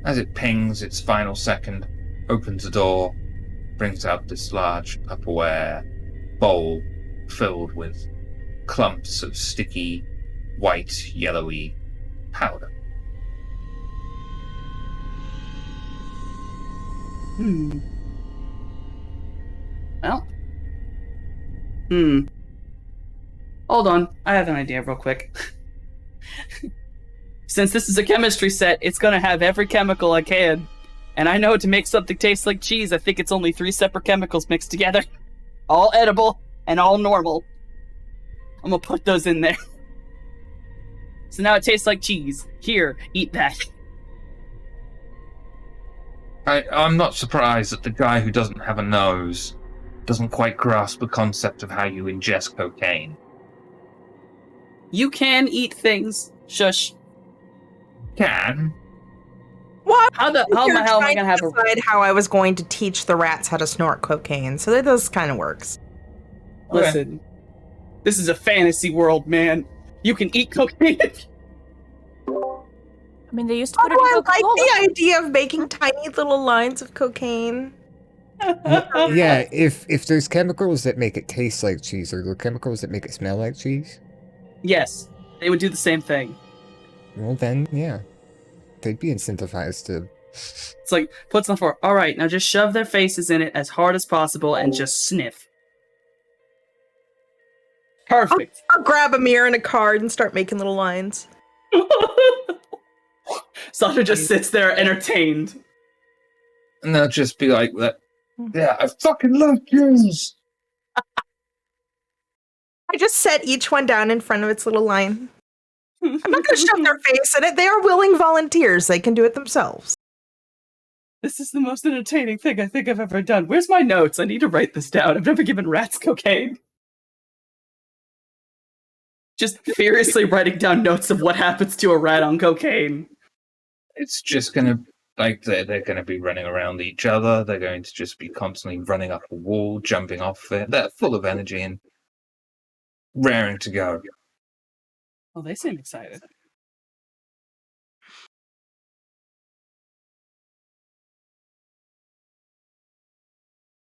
as it pings its final second, opens the door, brings out this large Tupperware bowl filled with clumps of sticky, white, yellowy powder. Well. Hold on, I have an idea real quick. Since this is a chemistry set, it's gonna have every chemical I can. And I know to make something taste like cheese, I think it's only 3 separate chemicals mixed together. All edible and all normal. I'm gonna put those in there. So now it tastes like cheese. Here, eat that. I'm not surprised that the guy who doesn't have a nose doesn't quite grasp the concept of how you ingest cocaine. You can eat things. Shush. Can? What? How the hell am I gonna have a... decide how I was going to teach the rats how to snort cocaine, so that does kind of works. Listen, this is a fantasy world, man. You can eat cocaine. I mean, they used to put it in I like Coca-Cola. the idea of making tiny little lines of cocaine. Yeah, if there's chemicals that make it taste like cheese, are there chemicals that make it smell like cheese? Yes, they would do the same thing. Well then, yeah. They'd be incentivized to... It's like, puts on for, all right, now just shove their faces in it as hard as possible and just sniff. Perfect. I'll grab a mirror and a card and start making little lines. Sato just sits there entertained. And they'll just be like, yeah, I fucking love cheese! I just set each one down in front of its little line. I'm not going to shove their face in it. They are willing volunteers. They can do it themselves. This is the most entertaining thing I think I've ever done. Where's my notes? I need to write this down. I've never given rats cocaine. Just furiously writing down notes of what happens to a rat on cocaine. It's just gonna, like, they're gonna be running around each other. They're going to just be constantly running up a wall, jumping off it. They're full of energy and raring to go. Oh, they seem excited.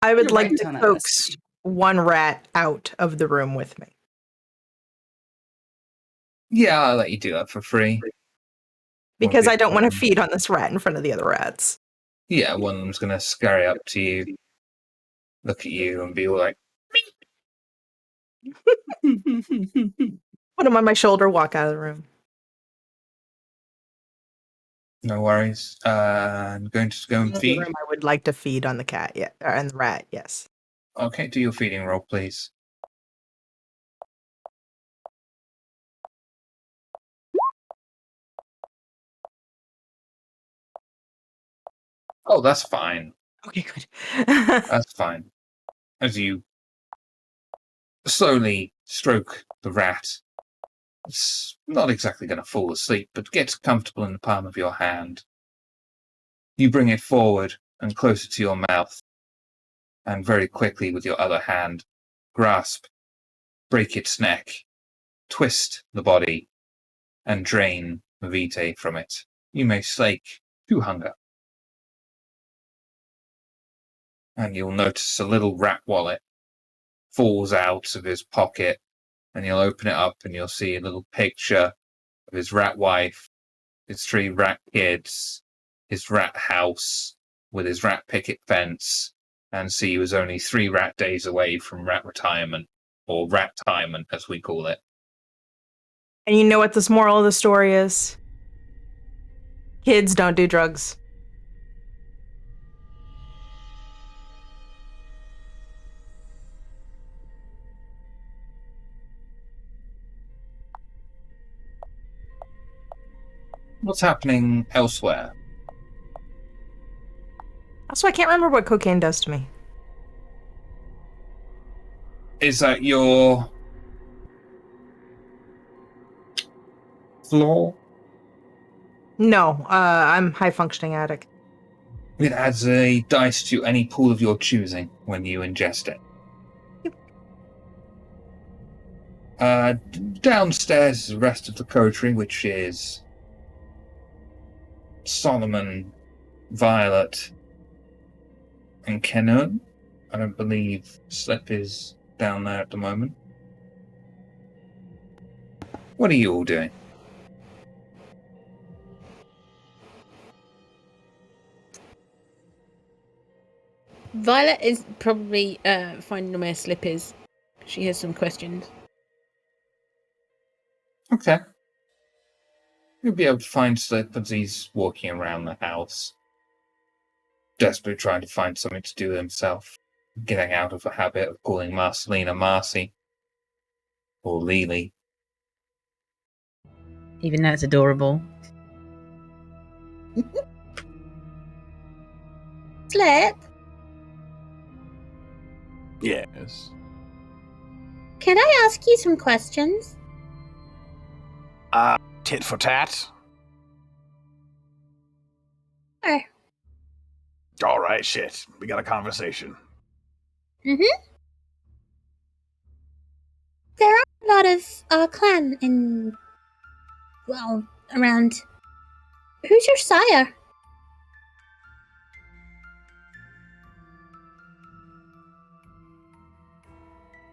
I would You're like right, to Tana. coax one rat out of the room with me. Yeah, I'll let you do that for free. Because I don't want to feed on this rat in front of the other rats. Yeah, one of them's gonna scurry up to you, look at you, and be all like, Put him on my shoulder, walk out of the room. no worries. I'm going to go and The feed. room I would like to feed on the cat, yeah, and the rat, yes. Okay, do your feeding roll, please. Oh, that's fine. Okay, good. That's fine. As you slowly stroke the rat, it's not exactly going to fall asleep, but gets comfortable in the palm of your hand. You bring it forward and closer to your mouth, and very quickly with your other hand, grasp, break its neck, twist the body, and drain the vitae from it. You may slake to hunger. And you'll notice a little rat wallet falls out of his pocket, and you'll open it up and you'll see a little picture of his rat wife, his 3 rat kids, his rat house with his rat picket fence, and see he was only 3 rat days away from rat retirement, or rat-tirement as we call it. And you know what this moral of the story is? Kids don't do drugs. What's happening elsewhere? Also, I can't remember what cocaine does to me. Is that your floor? No, I'm high functioning addict. It adds a dice to any pool of your choosing when you ingest it. Downstairs is the rest of the coterie, which is Solomon, Violet, and Kenun. I don't believe Slip is down there at the moment. What are you all doing? Violet is probably finding where Slip is. She has some questions. Okay. You'll be able to find Slip as he's walking around the house, desperately trying to find something to do with himself, getting out of the habit of calling Marcelina Marcy or Lily. Even though it's adorable. Slip, Yes. can I ask you some questions? Tit for tat. Sure. All right, shit. We got a conversation. Mm-hmm. There are a lot of clan in, well, around. Who's your sire?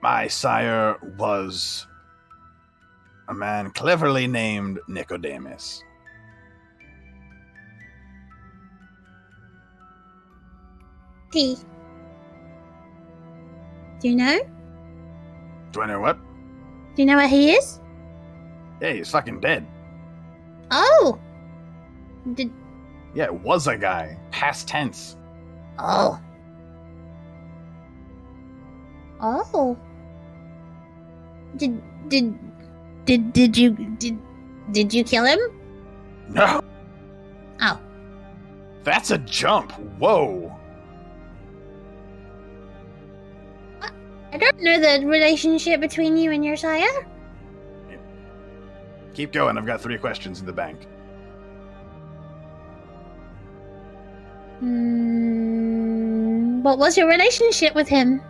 My sire was a man cleverly named Nicodemus. He. Do you know? Do I know what? Do you know where he is? Yeah, he's fucking dead. Oh! Did. Yeah, it was a guy. Past tense. Oh. Oh. Did you kill him? No. Oh. That's a jump. Whoa. I don't know the relationship between you and your sire. Keep going. I've got 3 questions in the bank. What was your relationship with him?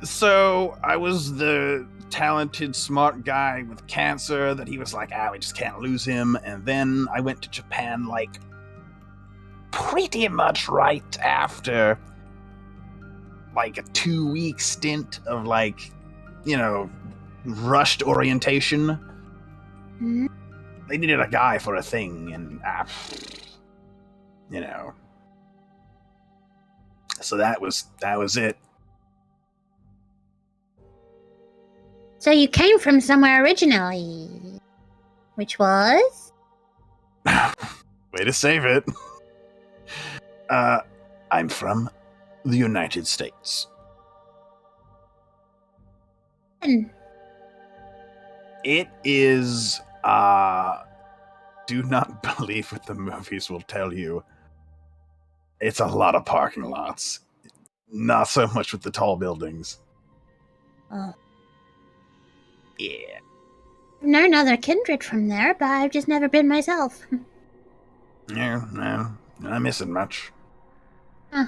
So, I was the talented, smart guy with cancer that he was like, we just can't lose him. And then I went to Japan, like, pretty much right after, like, a 2-week stint of, like, rushed orientation. Hmm? They needed a guy for a thing, and, So that was it. So you came from somewhere originally, which was? Way to save it. I'm from the United States. It is, do not believe what the movies will tell you. It's a lot of parking lots. Not so much with the tall buildings. Oh. Yeah. I've known other kindred from there, but I've just never been myself. Yeah, no, I miss it much. Huh.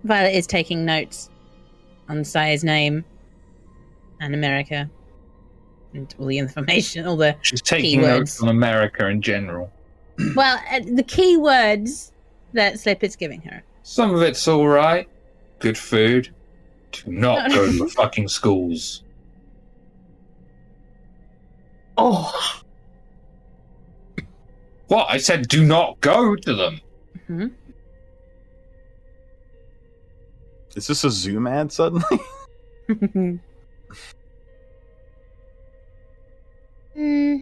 Violet is taking notes on Sire's name and America and all the information, all the She's taking keywords. notes on America in general. Well, the key words that Slip is giving her. Some of it's all right. Good food. Do not go to the fucking schools. Oh. What? I said do not go to them. Mm-hmm. Is this a Zoom ad suddenly? Do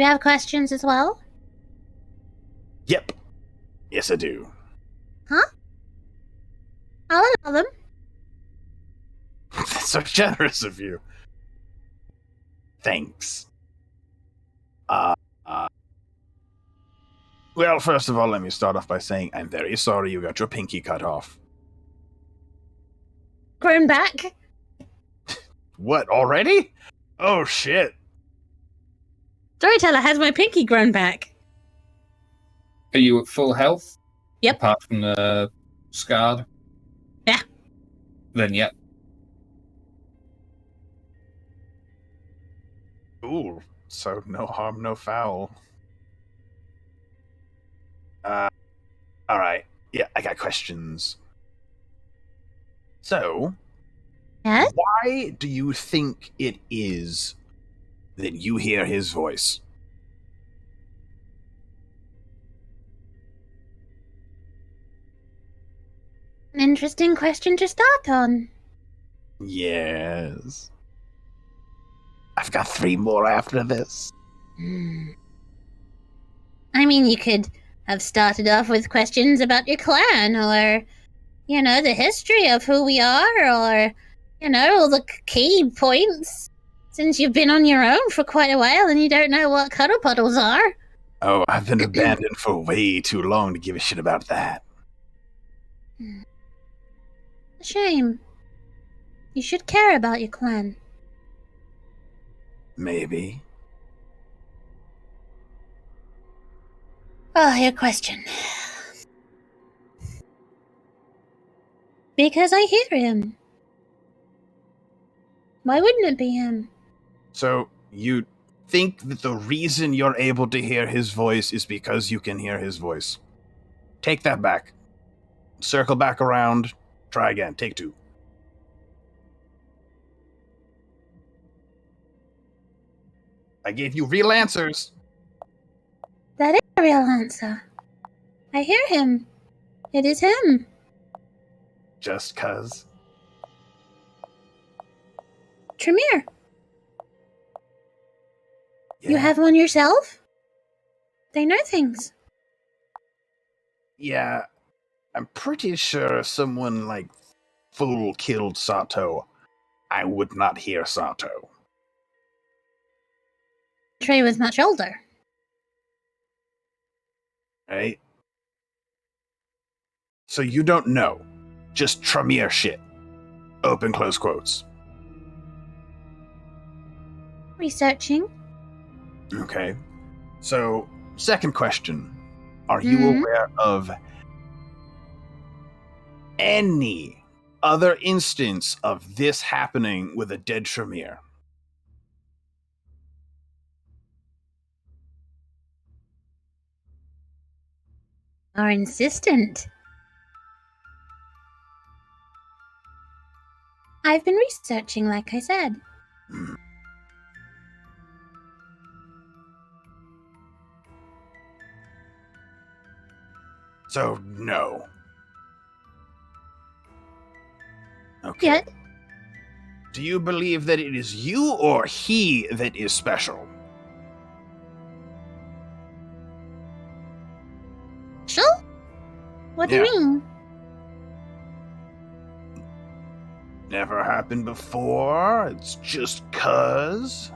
you have questions as well? Yep. Yes, I do. Huh? I'll allow them. That's so generous of you. Thanks. Well, first of all, let me start off by saying I'm very sorry you got your pinky cut off. Grown back? What, already? Oh, shit. Storyteller, has my pinky grown back? Are you at full health? Yep. Apart from the scarred? Yeah. Then yep. Ooh, so no harm, no foul. Alright. Yeah, I got questions. So, Yes? why do you think it is that you hear his voice? An interesting question to start on. Yes. I've got 3 more after this. I mean, you could have started off with questions about your clan, or, the history of who we are, or, all the key points. Since you've been on your own for quite a while and you don't know what cuddle puddles are. Oh, I've been abandoned for way too long to give a shit about that. A shame. You should care about your clan. Maybe. Oh, your question. Because I hear him. Why wouldn't it be him? So, you think that the reason you're able to hear his voice is because you can hear his voice? Take that back. Circle back around. Try again. Take 2. I gave you real answers. That is a real answer. I hear him. It is him. Just 'cause. Tremere, Yeah. you have one yourself? They know things. Yeah. I'm pretty sure if someone like Fool killed Sato, I would not hear Sato. Trey was much older. Right? So you don't know. Just Tremere shit. Open close quotes. Researching. Okay. So, second question. Are you aware of any other instance of this happening with a dead Tremere? Are insistent. I've been researching, like I said. So, no. Okay. Yet, Do you believe that it is you or he that is special? Sure? What do you mean? Never happened before? It's just 'cause?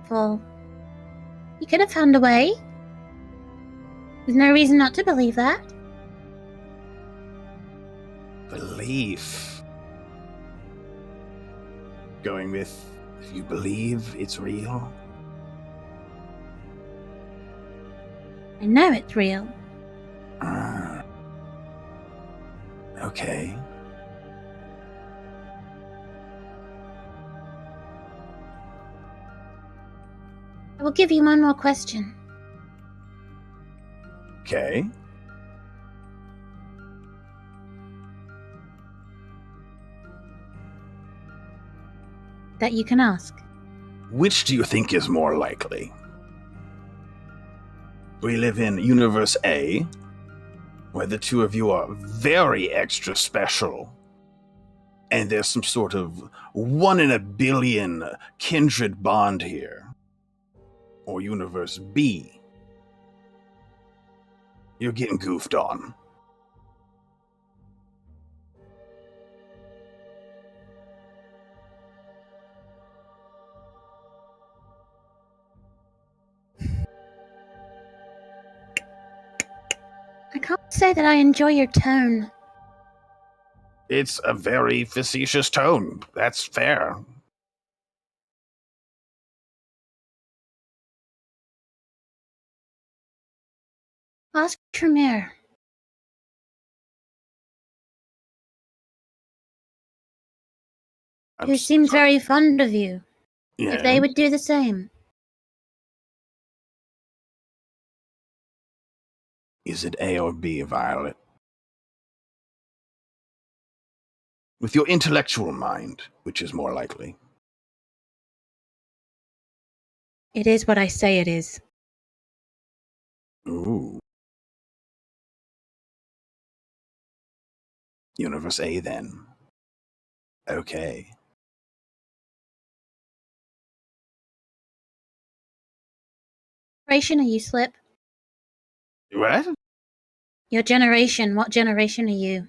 Well, you could have found a way. There's no reason not to believe that. Belief. Going with, if you believe it's real? I know it's real. Okay. I will give you one more question. Okay. That you can ask. Which do you think is more likely? We live in Universe A, where the two of you are very extra special, and there's some sort of 1 in a billion kindred bond here. Or Universe B, you're getting goofed on. say that I enjoy your tone. It's a very facetious tone. That's fair. Ask Tremere. Who seems very fond of you. Yeah. If they would do the same. Is it A or B, Violet? With your intellectual mind, which is more likely? It is what I say it is. Ooh. Universe A, then. Okay. Generation are you, Slip? What? Your generation. What generation are you?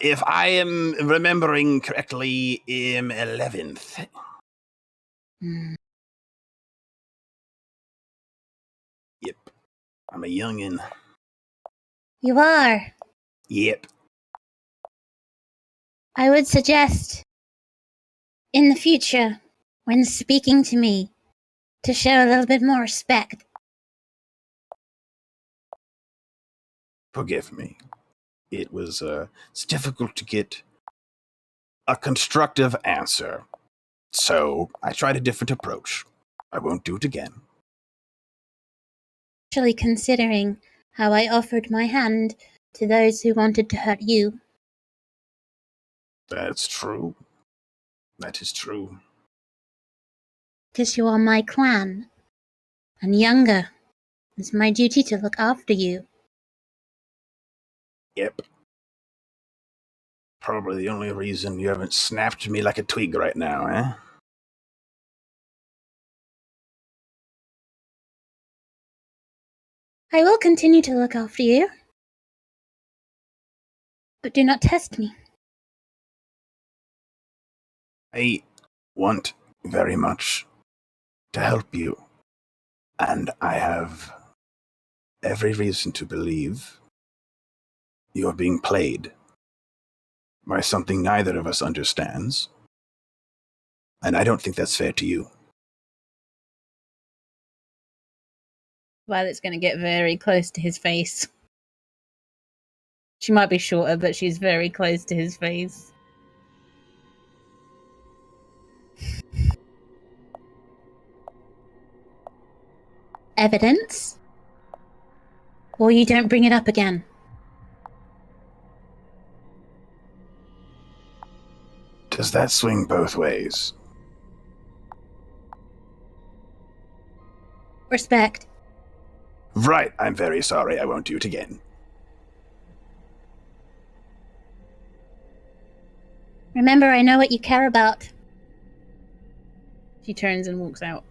If I am remembering correctly, 11th. Yep. I'm a youngin'. You are. Yep. I would suggest, in the future, when speaking to me, to show a little bit more respect. Forgive me. It's difficult to get a constructive answer. So I tried a different approach. I won't do it again. Actually considering how I offered my hand to those who wanted to hurt you. That's true. That is true. Because you are my clan. And younger. It's my duty to look after you. Yep. Probably the only reason you haven't snapped me like a twig right now, eh? I will continue to look after you. But do not test me. I want very much to help you. And I have every reason to believe you are being played by something neither of us understands. And I don't think that's fair to you. Violet's going to get very close to his face. She might be shorter, but she's very close to his face. Evidence? Or you don't bring it up again. Does that swing both ways? Respect. Right, I'm very sorry. I won't do it again. Remember, I know what you care about. She turns and walks out.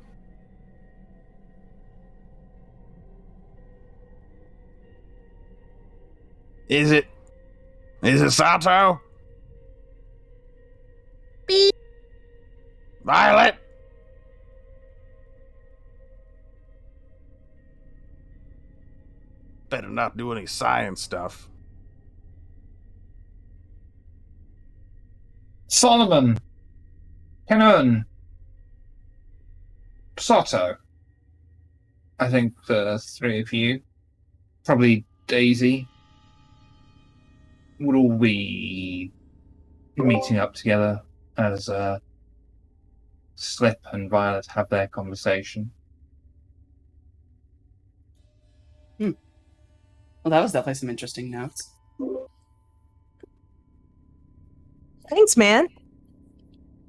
Is it Sato? Beep. Violet? Better not do any science stuff. Solomon, Kenun, Soto. I think the three of you, probably Daisy, would all be meeting up together as Slip and Violet have their conversation. Well, that was definitely some interesting notes. Thanks, man.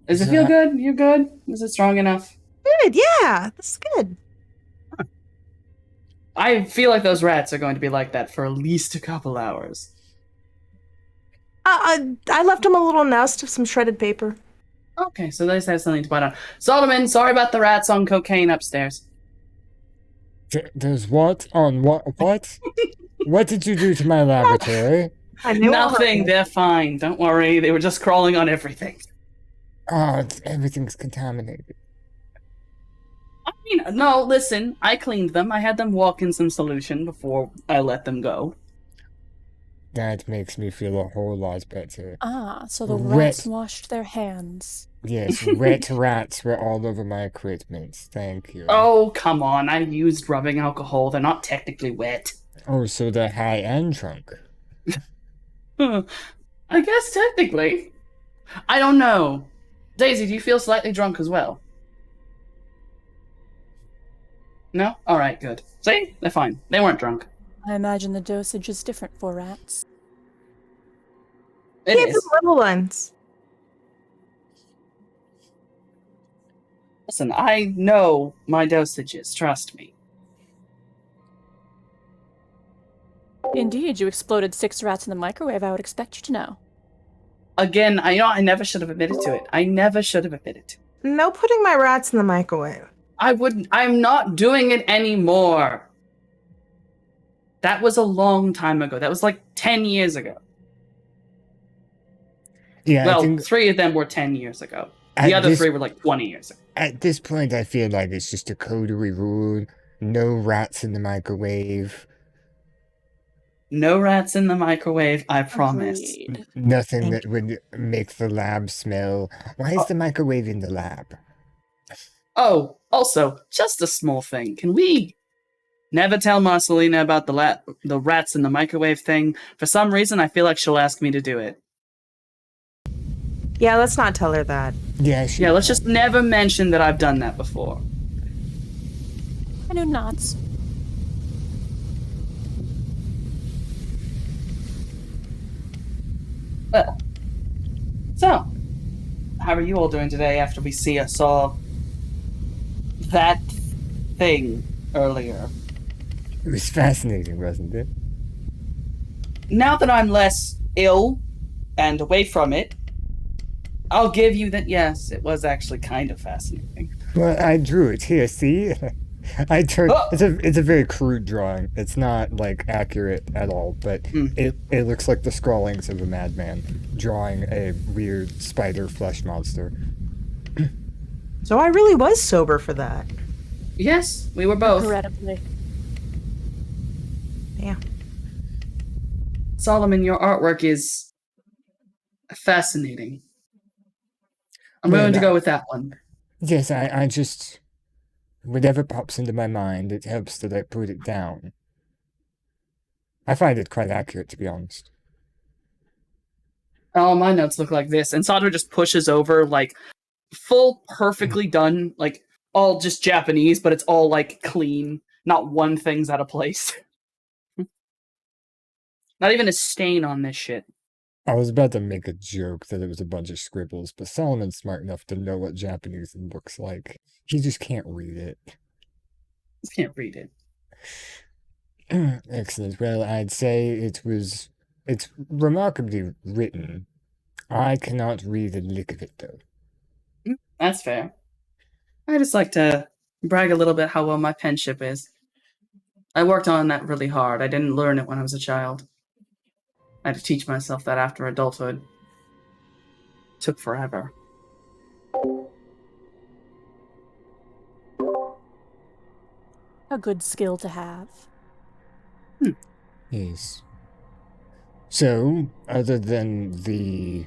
Does it feel good? You good? Is it strong enough? Good, yeah. This is good. I feel like those rats are going to be like that for at least a couple hours. I left him a little nest of some shredded paper. Okay, so they just have something to bite on. Solomon, sorry about the rats on cocaine upstairs. There's what on what? What? What did you do to my laboratory? Nothing, they're fine. Don't worry, they were just crawling on everything. Oh, everything's contaminated. I mean, no, listen, I cleaned them. I had them walk in some solution before I let them go. That makes me feel a whole lot better. Ah, so the Ret- rats washed their hands. Yes, wet rats were all over my equipment. Thank you. Oh, come on. I used rubbing alcohol. They're not technically wet. Oh, so they're high and drunk. I guess technically. I don't know. Daisy, do you feel slightly drunk as well? No? Alright, good. See? They're fine. They weren't drunk. I imagine the dosage is different for rats. It Give is. them little ones. Listen, I know my dosages, trust me. Indeed, you exploded 6 rats in the microwave. I would expect you to know. Again, I never should have admitted to it. I never should have admitted to it. No putting my rats in the microwave. I'm not doing it anymore. That was a long time ago. That was like 10 years ago. Yeah, Well, I think 3 of them were 10 years ago. At The other this- 3 were like 20 years ago. at this point, I feel like it's just a coterie rule. No rats in the microwave. No rats in the microwave, I promise. Agreed. Nothing that would make the lab smell. Why is the microwave in the lab? Oh, also, just a small thing. Can we never tell Marcelina about the rats in the microwave thing? For some reason, I feel like she'll ask me to do it. Yeah, let's not tell her that. Yeah, Yeah, let's just never mention that I've done that before. I knew nods. Well, so, how are you all doing today after we saw that thing earlier? It was fascinating, wasn't it? Now that I'm less ill and away from it, I'll give you that, yes, it was actually kind of fascinating. Well, I drew it here. See, I turned. Oh! It's a very crude drawing. It's not like accurate at all, but it looks like the scrawlings of a madman drawing a weird spider flesh monster. So I really was sober for that. Yes, we were both. Incredibly. Yeah. Solomon, your artwork is fascinating. I'm going to go with that one. Yes, I just whatever pops into my mind, it helps that I put it down. I find it quite accurate, to be honest. Oh, my notes look like this. And Sadra just pushes over, like, full, perfectly done, like, all just Japanese, but it's all, like, clean. Not one thing's out of place. Not even a stain on this shit. I was about to make a joke that it was a bunch of scribbles, but Solomon's smart enough to know what Japanese looks like. He just can't read it. Can't read it. Excellent. Well, I'd say it's remarkably written. I cannot read a lick of it, though. That's fair. I just like to brag a little bit how well my penmanship is. I worked on that really hard. I didn't learn it when I was a child. I had to teach myself that after adulthood. Took forever. A good skill to have. Yes. So, other than the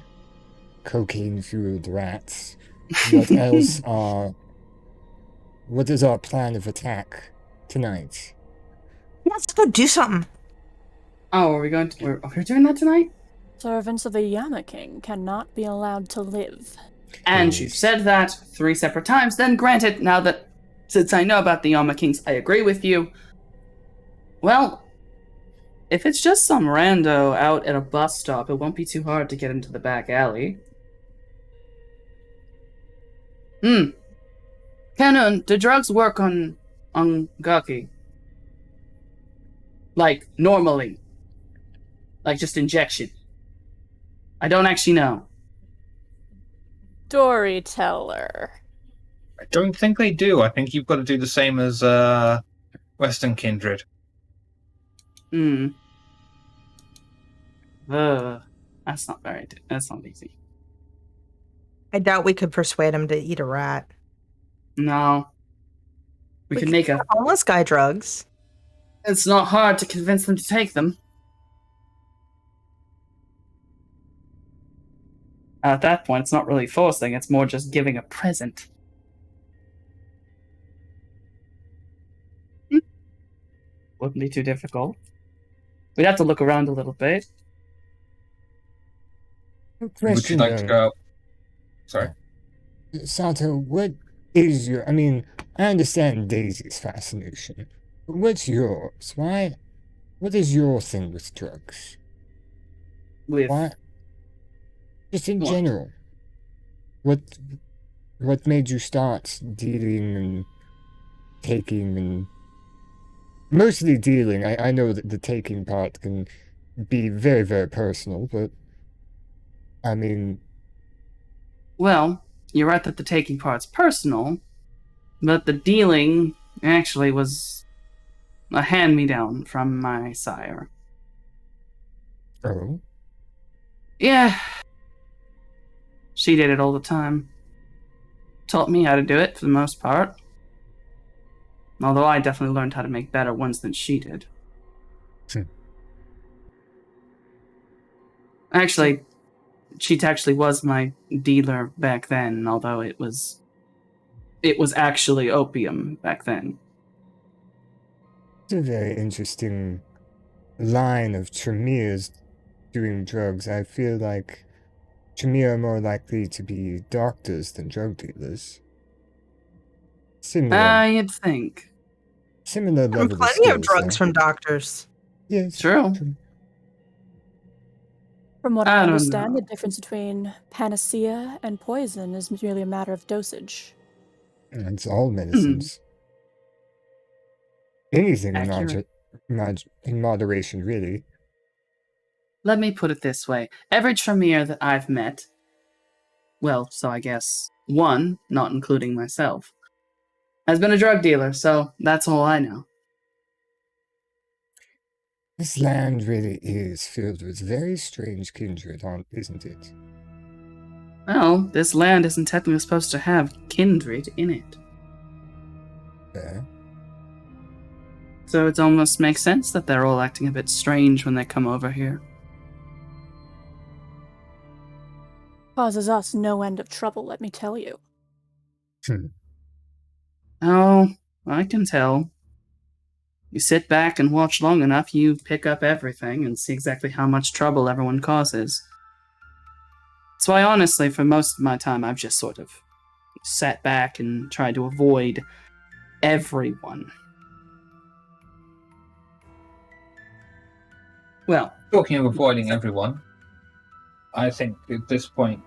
cocaine-fueled rats, what else what is our plan of attack tonight? Let's go do something. Oh, we're doing that tonight? Servants of the Yama King cannot be allowed to live. And you've said that 3 separate times. Then granted, now that since I know about the Yama Kings, I agree with you. Well, if it's just some rando out at a bus stop, it won't be too hard to get into the back alley. Kanun, do drugs work on Gaki? Like, normally? Like, just injection? I don't actually know. Storyteller. I don't think they do. I think you've got to do the same as Western Kindred. That's not easy. I doubt we could persuade him to eat a rat. No. We can make give a. the homeless guy drugs. It's not hard to convince them to take them. At that point, it's not really forcing, it's more just giving a present. Wouldn't be too difficult. We'd have to look around a little bit. Would you Question like to though. go? Sorry. Sato, what is your? I mean, I understand Daisy's fascination, but what's yours? Why? What is your thing with drugs? With Why? Just in What? general. What made you start dealing and taking and mostly dealing? I know that the taking part can be very, very personal, but I mean, Well, you're right that the taking part's personal, but the dealing actually was a hand-me-down from my sire. oh, Yeah. She did it all the time. Taught me how to do it for the most part. Although I definitely learned how to make better ones than she did. Hmm. Actually, she actually was my dealer back then, although it was actually opium back then. it's a very interesting line of Tremere's doing drugs. I feel like Tremere are more likely to be doctors than drug dealers. Similar, You'd think. similar And level of plenty of skills, drugs though. from doctors. Yes, True. From what I I don't understand, know. the difference between panacea and poison is merely a matter of dosage. It's all medicines. Anything in, Accurate. in moderation, really. Let me put it this way. Every Tremere that I've met, well, so I guess one, not including myself, has been a drug dealer, so that's all I know. This land really is filled with very strange kindred, isn't it? Well, this land isn't technically supposed to have kindred in it. Fair. So it almost makes sense that they're all acting a bit strange when they come over here. Causes us no end of trouble, let me tell you. Oh, I can tell. You sit back and watch long enough, you pick up everything and see exactly how much trouble everyone causes. That's why, honestly, for most of my time, I've just sort of sat back and tried to avoid everyone. Well, Talking of avoiding everyone, I think at this point,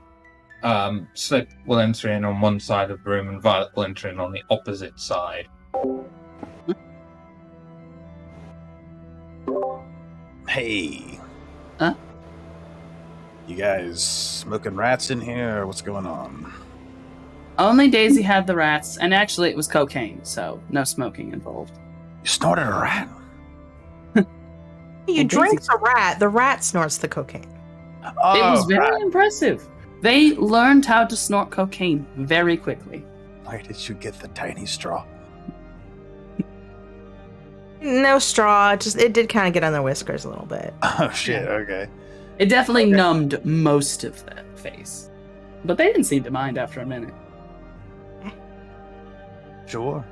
Slip will enter in on one side of the room and Violet will enter in on the opposite side. Hey. Huh? You guys smoking rats in here, or what's going on? only Daisy had the rats, and actually it was cocaine, so no smoking involved. You snorted a rat? You Well, drink Daisy- the rat. The rat snorts the cocaine. Oh, It was very right. impressive. They learned how to snort cocaine very quickly. Where did you get the tiny straw? No straw. It did kind of get on their whiskers a little bit. Oh, shit, Yeah. okay. It definitely Okay. numbed most of the face. But they didn't seem to mind after a minute. Sure.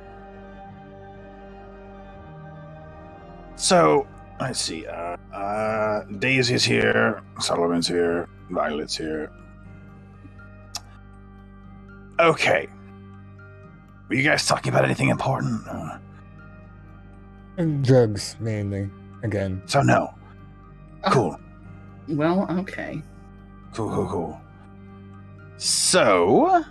So, let's see. Daisy's here. Sullivan's here. Violet's here. Okay. Were you guys talking about anything important? Drugs, mainly. Again. So, no. Cool. Well, okay. Cool. So,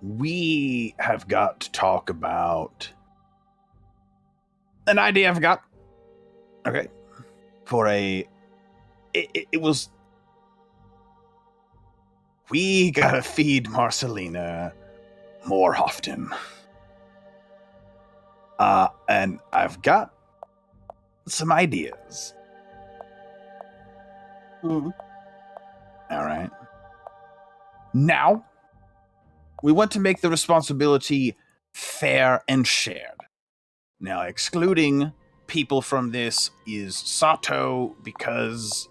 we have got to talk about an idea I've got. Okay. For it was, we gotta feed Marcelina more often. And I've got some ideas. Mm. All right. Now, we want to make the responsibility fair and shared. Now, excluding people from this is Sato, because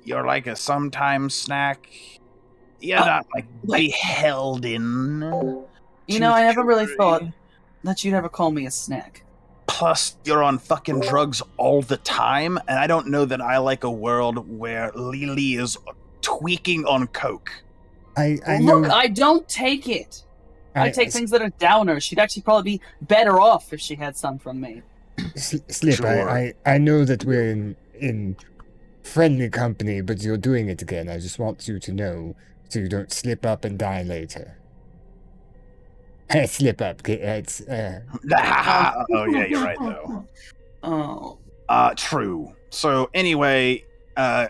you're like a sometime snack. You're not like wait. beholden. You know, I never really Fury. thought that you'd ever call me a snack. Plus, you're on fucking drugs all the time, and I don't know that I like a world where Lily is tweaking on coke. I know. Look, I don't take it. I take things that are downers. She'd actually probably be better off if she had some from me. Slip, Sure. I know that we're in friendly company, but you're doing it again. I just want you to know so you don't slip up and die later. Slip up. It's, Oh, yeah, you're right, though. Oh. True. So, anyway,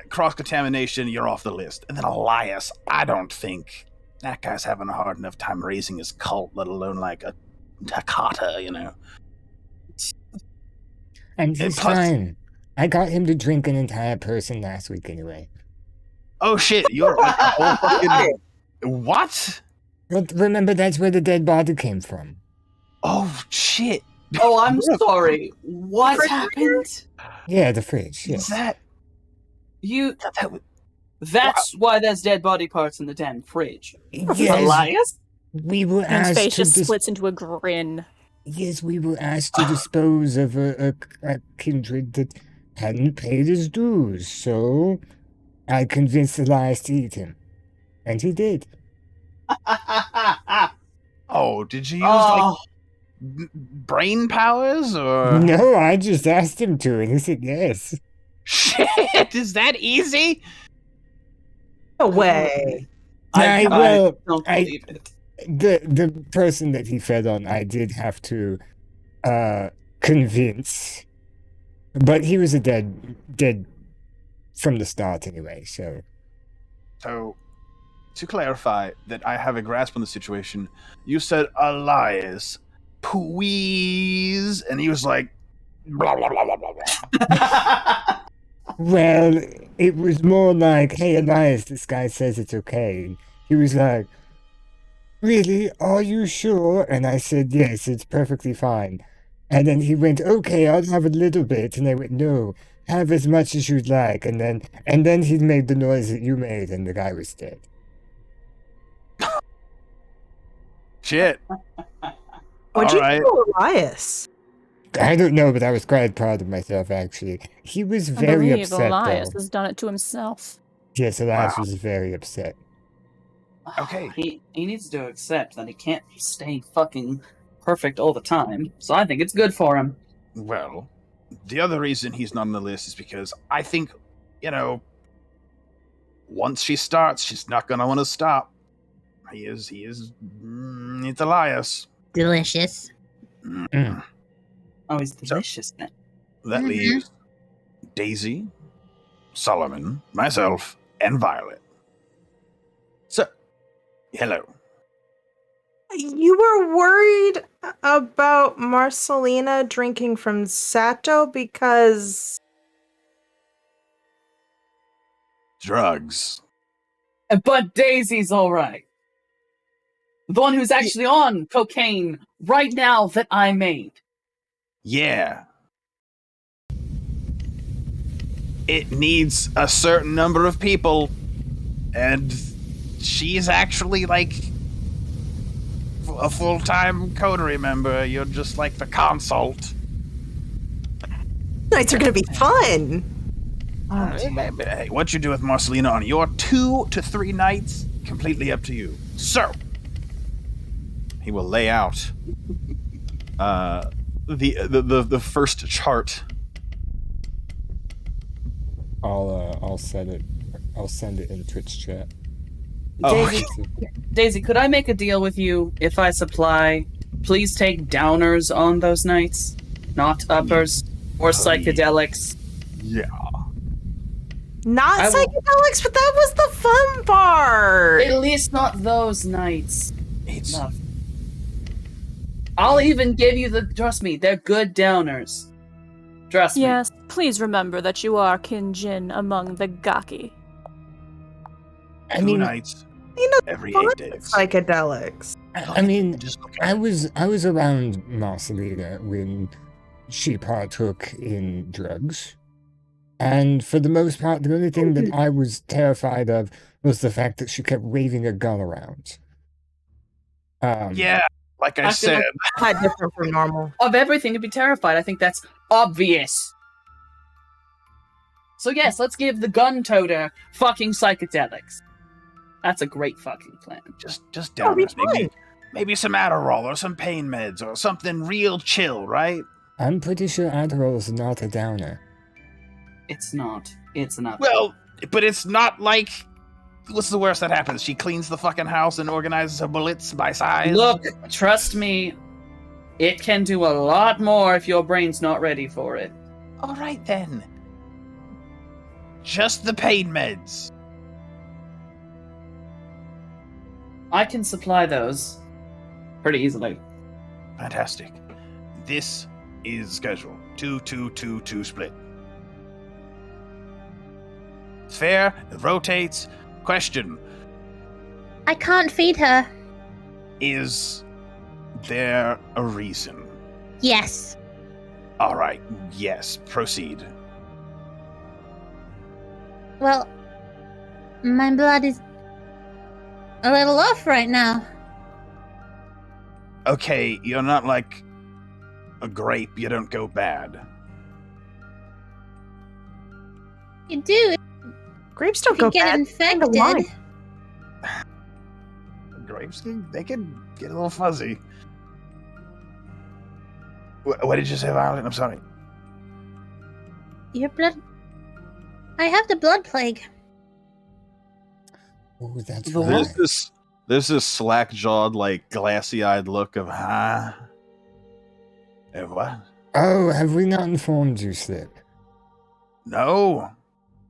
cross-contamination, you're off the list. And then Elias, I don't think that guy's having a hard enough time raising his cult, let alone like a Takata, you know. and he's plus- fine. I got him to drink an entire person last week anyway. Oh shit, you're like a whole fucking... What? But remember, that's where the dead body came from. Oh shit. Oh, I'm sorry. What happened? Yeah, the fridge. Is Yes. that... You. that was... That's why there's dead body parts in the damn fridge. Yes, Elias? we were His asked face to just splits into a grin. Yes, we were asked to dispose of a kindred that hadn't paid his dues, so I convinced Elias to eat him. And he did. Oh, did you use Oh, like brain powers or... No, I just asked him to, and he said yes. Shit, is that easy? No way. I well, don't I- believe it. The person that he fed on, I did have to convince, but he was dead from the start anyway. So So, to clarify that I have a grasp on the situation, you said Elias, please, and he was like, blah, blah, blah, blah, blah, blah. well, it was more like, "Hey, Elias, this guy says it's okay." He was like, "Really? Are you sure?" And I said, "Yes, it's perfectly fine." And then he went, "Okay, I'll have a little bit." And I went, "No, have as much as you'd like." And then he made the noise that you made, and the guy was dead. Shit. What'd you Alright. do, Elias? I don't know, but I was quite proud of myself, actually. He was I very believe upset, Elias though. has done it to himself. Yes, Elias Wow. was very upset. Okay. He needs to accept that he can't stay fucking perfect all the time. So I think it's good for him. Well, the other reason he's not on the list is because I think, you know, once she starts, she's not going to want to stop. It's Elias. Delicious. Mm. Oh, he's delicious then. That leaves Daisy, Solomon, myself, and Violet. So, hello. You were worried about Marcelina drinking from Sato because... Drugs. But Daisy's alright. The one who's actually on cocaine right now that I made. Yeah. It needs a certain number of people, and she's actually like a full-time coterie member. You're just like the consult. Nights are gonna be fun. Hey, what you do with Marcelina on your 2 to 3 nights, completely up to you. So, he will lay out the first chart. I'll send it. I'll send it in Twitch chat. Oh, Daisy, could I make a deal with you if I supply? Please take downers on those nights, not uppers or psychedelics. yeah. Not I will- psychedelics, but that was the fun part. At least not those nights. It's No. I'll even give you the. Trust me, they're good downers. Trust me. Yes, please remember that you are Kinjin among the Gaki. I 2 mean, nights, You know, every fun 8 days. psychedelics. I mean, Just look I was around Marcelina when she partook in drugs. And for the most part, the only thing that I was terrified of was the fact that she kept waving her gun around. Yeah, like I I feel said, like- Not different from normal. Of everything to be terrified, I think that's obvious. So yes, let's give the gun toter fucking psychedelics. That's a great fucking plan. just Oh, downers. fine. Maybe some Adderall or some pain meds or something real chill, right? I'm pretty sure Adderall is not a downer. It's not. It's not. Well, but it's not like. What's the worst that happens? She cleans the fucking house and organizes her bullets by size. Look, trust me, it can do a lot more if your brain's not ready for it. All right then. Just the pain meds. I can supply those pretty easily. Fantastic. This is schedule 2-2-2-2 split. It's fair. It rotates. Question: I can't feed her. is there a reason? Yes. All right. Yes. Proceed. Well, my blood is a little off right now. Okay, you're not like a grape. You don't go bad. You do. Grapes don't If you go get bad. infected. wine. Grapes, they can get a little fuzzy. What did you say, Violet? I'm sorry. Your blood. I have the blood plague. Oh, that's The right. There's this slack-jawed, like glassy-eyed look of what? Oh, have we not informed you, Slip? No.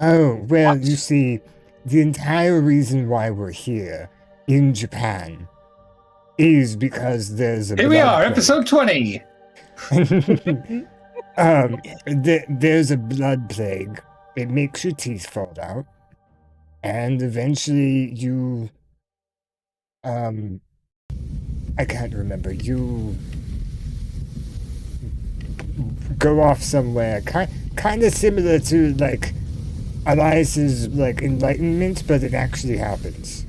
Oh, well, What? you see, the entire reason why we're here in Japan is because there's a Here we blood are, plague. episode 20. There's a blood plague. It makes your teeth fall out, and eventually you, I can't remember. You go off somewhere, kind of similar to like Elias's like enlightenment, but it actually happens.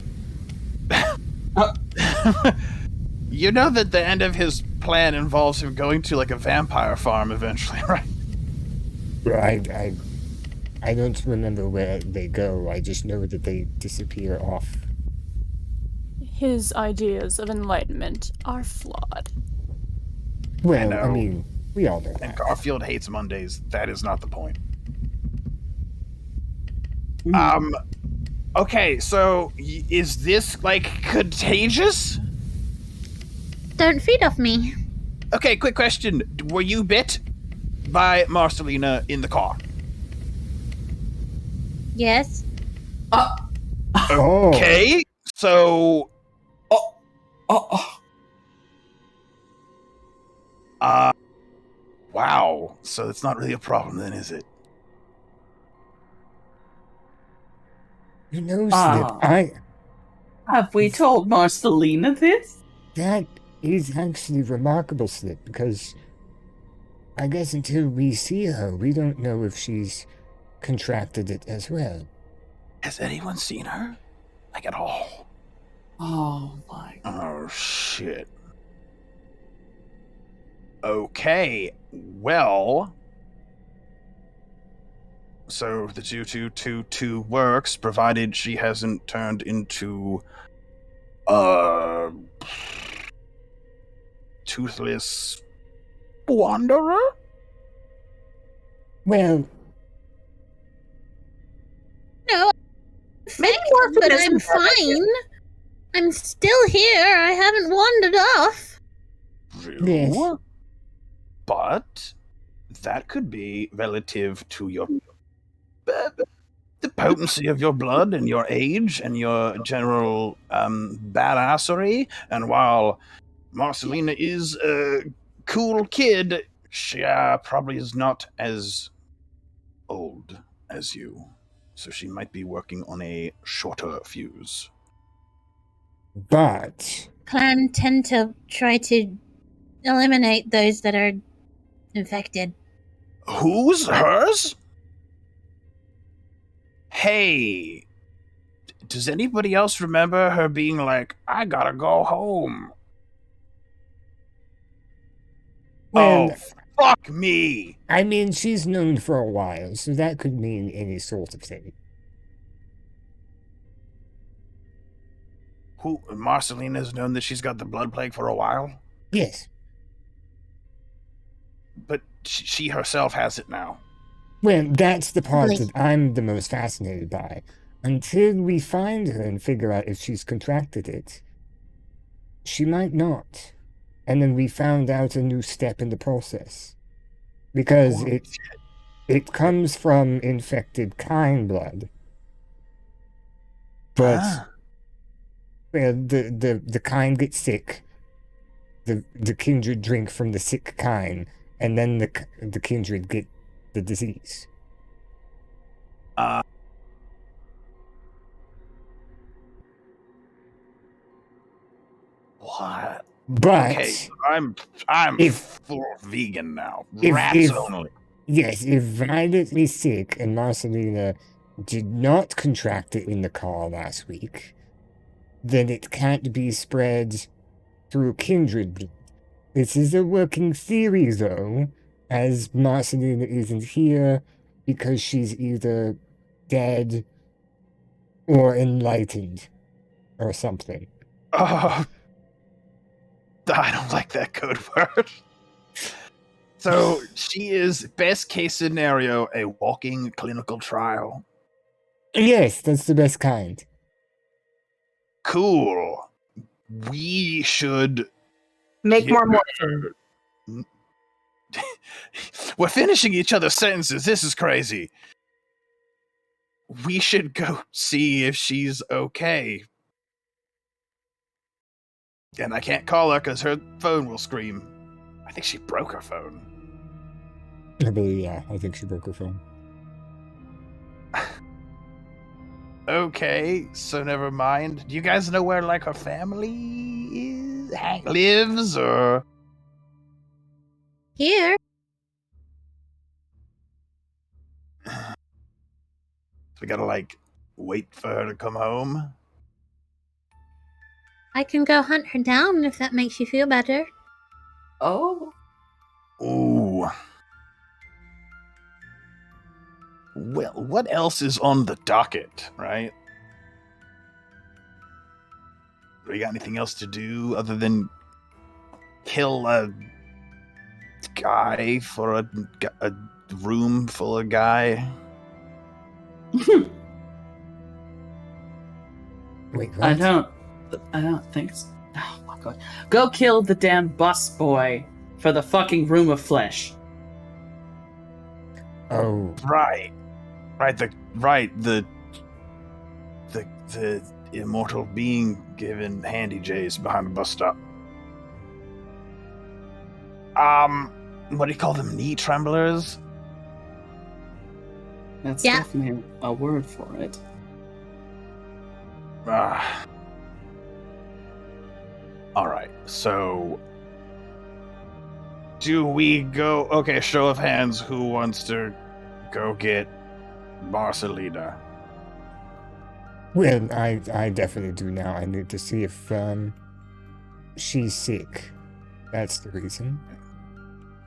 You know that the end of his plan involves him going to like a vampire farm eventually, right? Right, I don't remember where they go. I just know that they disappear off. His ideas of enlightenment are flawed. Well, know. I mean, we all know And that. Garfield hates Mondays. That is not the point. Hmm. Okay, so is this like contagious? Don't feed off me. Okay, quick question. Were you bit by Marcelina in the car? Yes. Oh, Okay, so wow. So it's not really a problem then, is it? you know, Slip, Ah. Have we told Marcelina this? that is actually remarkable, Slip, because I guess until we see her, we don't know if she's contracted it as well. Has anyone seen her? Like at all? Oh my. Oh shit. Okay, well, so the 2222 works, provided she hasn't turned into toothless wanderer? Well, No. Maybe But orphan I'm isn't bad. fine. I'm still here. I haven't wandered off. Yes. True. But that could be relative to your the potency of your blood and your age and your general badassery. And while Marcelina is a cool kid, she probably is not as old as you. So she might be working on a shorter fuse. But Clan tend to try to eliminate those that are infected. Whose? Hers? Hey, does anybody else remember her being like, I gotta go home? well, Oh, fuck me. I mean, she's known for a while, so that could mean any sort of thing. Who? Marcelina's known that she's got the blood plague for a while? Yes. But she herself has it now. Well, that's the part Really? that I'm the most fascinated by. Until we find her and figure out if she's contracted it, she might not. And then we found out a new step in the process. Because Holy it comes from infected kine blood. But Ah. well, the kine gets sick. The kindred drink from the sick kine, and then the kindred get the disease. What? But Okay, I'm if- full vegan now. if- Rats if- only. yes, if Violet is sick and Marcelina did not contract it in the car last week, then it can't be spread through kindred. This is a working theory, though, as Marcelina isn't here because she's either dead or enlightened or something. Oh, I don't like that code word. So she is, best case scenario, a walking clinical trial. Yes, that's the best kind. Cool. We should Make get more her- morphine. We're finishing each other's sentences. This is crazy. We should go see if she's okay. And I can't call her because her phone will scream. I think she broke her phone. I believe, yeah, I think she broke her phone. Okay, so never mind. Do you guys know where, like, her family lives, or? Here, We gotta, like, wait for her to come home? I can go hunt her down if that makes you feel better. Oh, Ooh. Well, what else is on the docket, right? We got anything else to do other than kill a guy for a room full of guy? Wait, what? I don't think so. Oh my god. Go kill the damn bus boy for the fucking room of flesh. Oh, Right. The immortal being given handy J's behind the bus stop. What do you call them? Knee tremblers? That's Yeah. definitely a word for it. Alright, so do we go? Okay, show of hands, who wants to go get Marcelina? well, I definitely do now. I need to see if she's sick. That's the reason.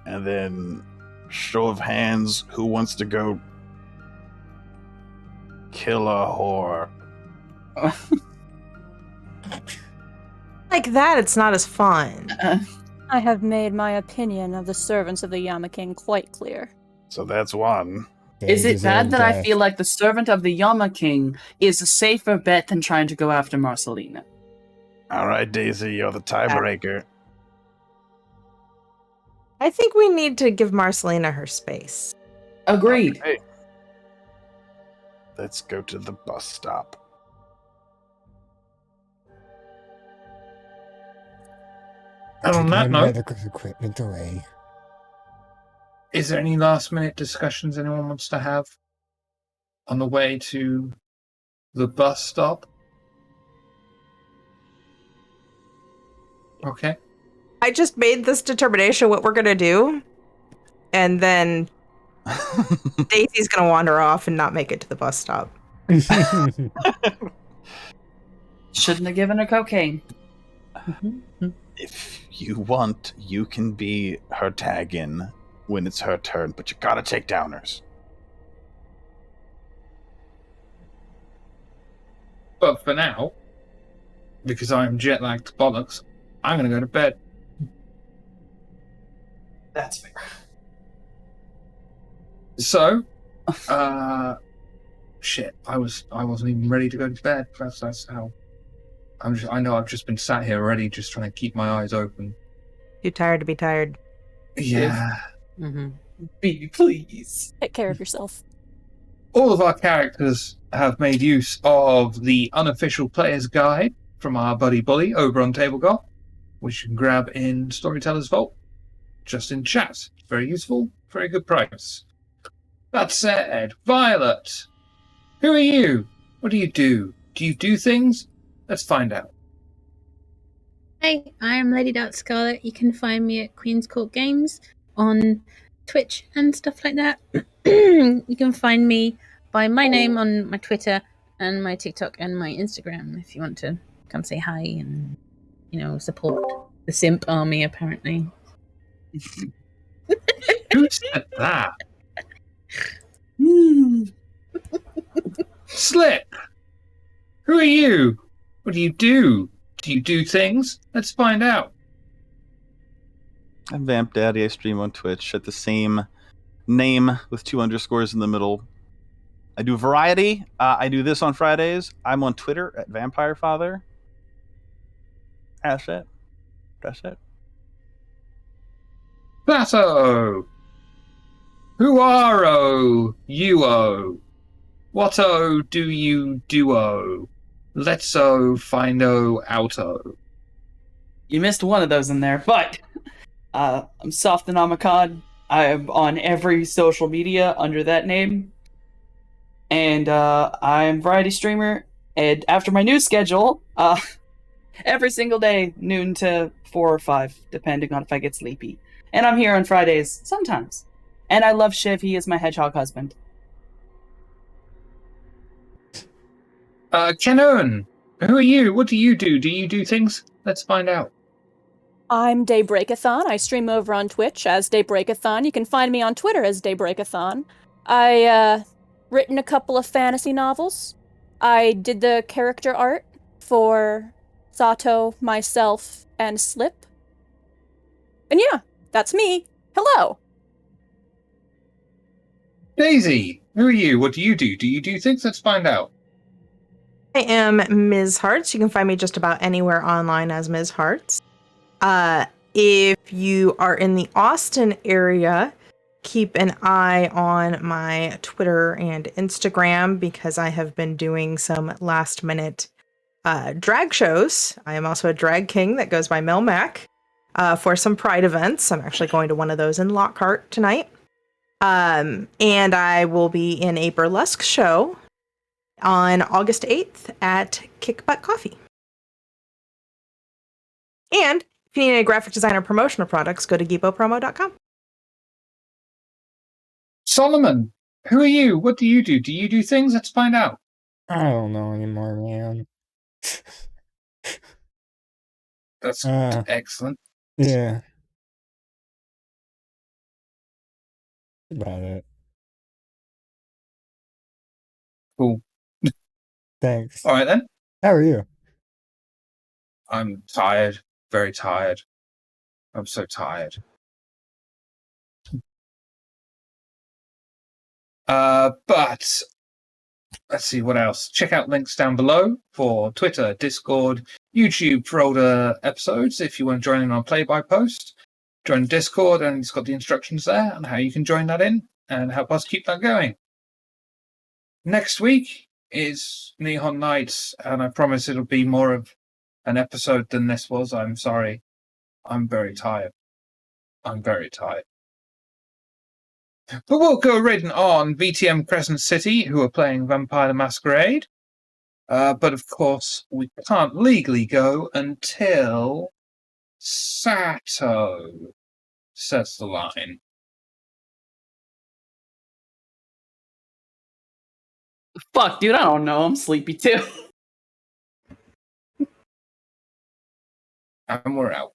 And then show of hands, who wants to go kill a whore? Like that, it's not as fun. I have made my opinion of the servants of the Yama King quite clear. So that's one. They Is it bad deserve that I death. feel like the servant of the Yama King is a safer bet than trying to go after Marcelina? Alright, Daisy, you're the tiebreaker. I think we need to give Marcelina her space. Agreed. Okay. Let's go to the bus stop. And on Put that my note, medical equipment away. is there any last minute discussions anyone wants to have on the way to the bus stop? Okay. I just made this determination what we're gonna do, and then Daisy's gonna wander off and not make it to the bus stop. Shouldn't have given her cocaine. If you want, you can be her tag-in when it's her turn, but you gotta take downers. But for now, because I am jet lagged to bollocks, I'm going to go to bed. That's fair. So, shit, I wasn't even ready to go to bed. That's how. I know I've just been sat here already, just trying to keep my eyes open. Too tired to be tired. Yeah. Be please. Take care of yourself. All of our characters have made use of the unofficial player's guide from our buddy Bully over on Table Golf, which you can grab in Storyteller's Vault, just in chat. Very useful, very good price. That said, Violet, who are you? What do you do? Do you do things? Let's find out. Hey, I'm Lady Dark Scarlet. You can find me at Queen's Court Games on Twitch and stuff like that. You can find me by my name on my Twitter and my TikTok and my Instagram if you want to come say hi and, support the simp army, apparently. Who said that? Slip! Who are you? What do you do? Do you do things? Let's find out. I'm Vamp Daddy. I stream on Twitch at the same name with 2 underscores in the middle. I do variety. I do this on Fridays. I'm on Twitter at Vampire Father. That's it. Plato! Who are-o? You-o? What-o do you do-o? Let's-o find-o out-o. You missed one of those in there, but I'm Soft and Omicon. I'm on every social media under that name. And I'm variety streamer. And after my new schedule, every single day, noon to 4 or 5, depending on if I get sleepy. And I'm here on Fridays, sometimes. And I love Shiv, he is my hedgehog husband. Kenun, who are you? What do you do? Do you do things? Let's find out. I'm Daybreakathon. I stream over on Twitch as Daybreakathon. You can find me on Twitter as Daybreakathon. I written a couple of fantasy novels. I did the character art for Sato, myself, and Slip. And yeah, that's me. Hello. Daisy, who are you? What do you do? Do you do things? Let's find out. I am Ms. Hearts. You can find me just about anywhere online as Ms. Hearts. If you are in the Austin area, keep an eye on my Twitter and Instagram because I have been doing some last minute drag shows. I am also a drag king that goes by Mel Mac for some Pride events. I'm actually going to one of those in Lockhart tonight. And I will be in a burlesque show on August 8th at Kick Butt Coffee. And if you need any graphic design or promotional products, go to gibopromo.com. Solomon, who are you? What do you do? Do you do things? Let's find out. I don't know anymore, man. That's excellent. Yeah. About it. Cool. Thanks. All right, then. How are you? I'm tired. Very tired. I'm so tired. But let's see what else. Check out links down below for Twitter, Discord, YouTube for older episodes. If you want to join in on play-by-post, join Discord, and it's got the instructions there on how you can join that in and help us keep that going. Next week is Nihon Nights, and I promise it'll be more of an episode than this was. I'm sorry. I'm very tired. I'm very tired. But we'll go ridden on VTM Crescent City, who are playing Vampire the Masquerade. But of course, we can't legally go until Sato, says the line. Fuck, dude, I don't know. I'm sleepy too. And we're out.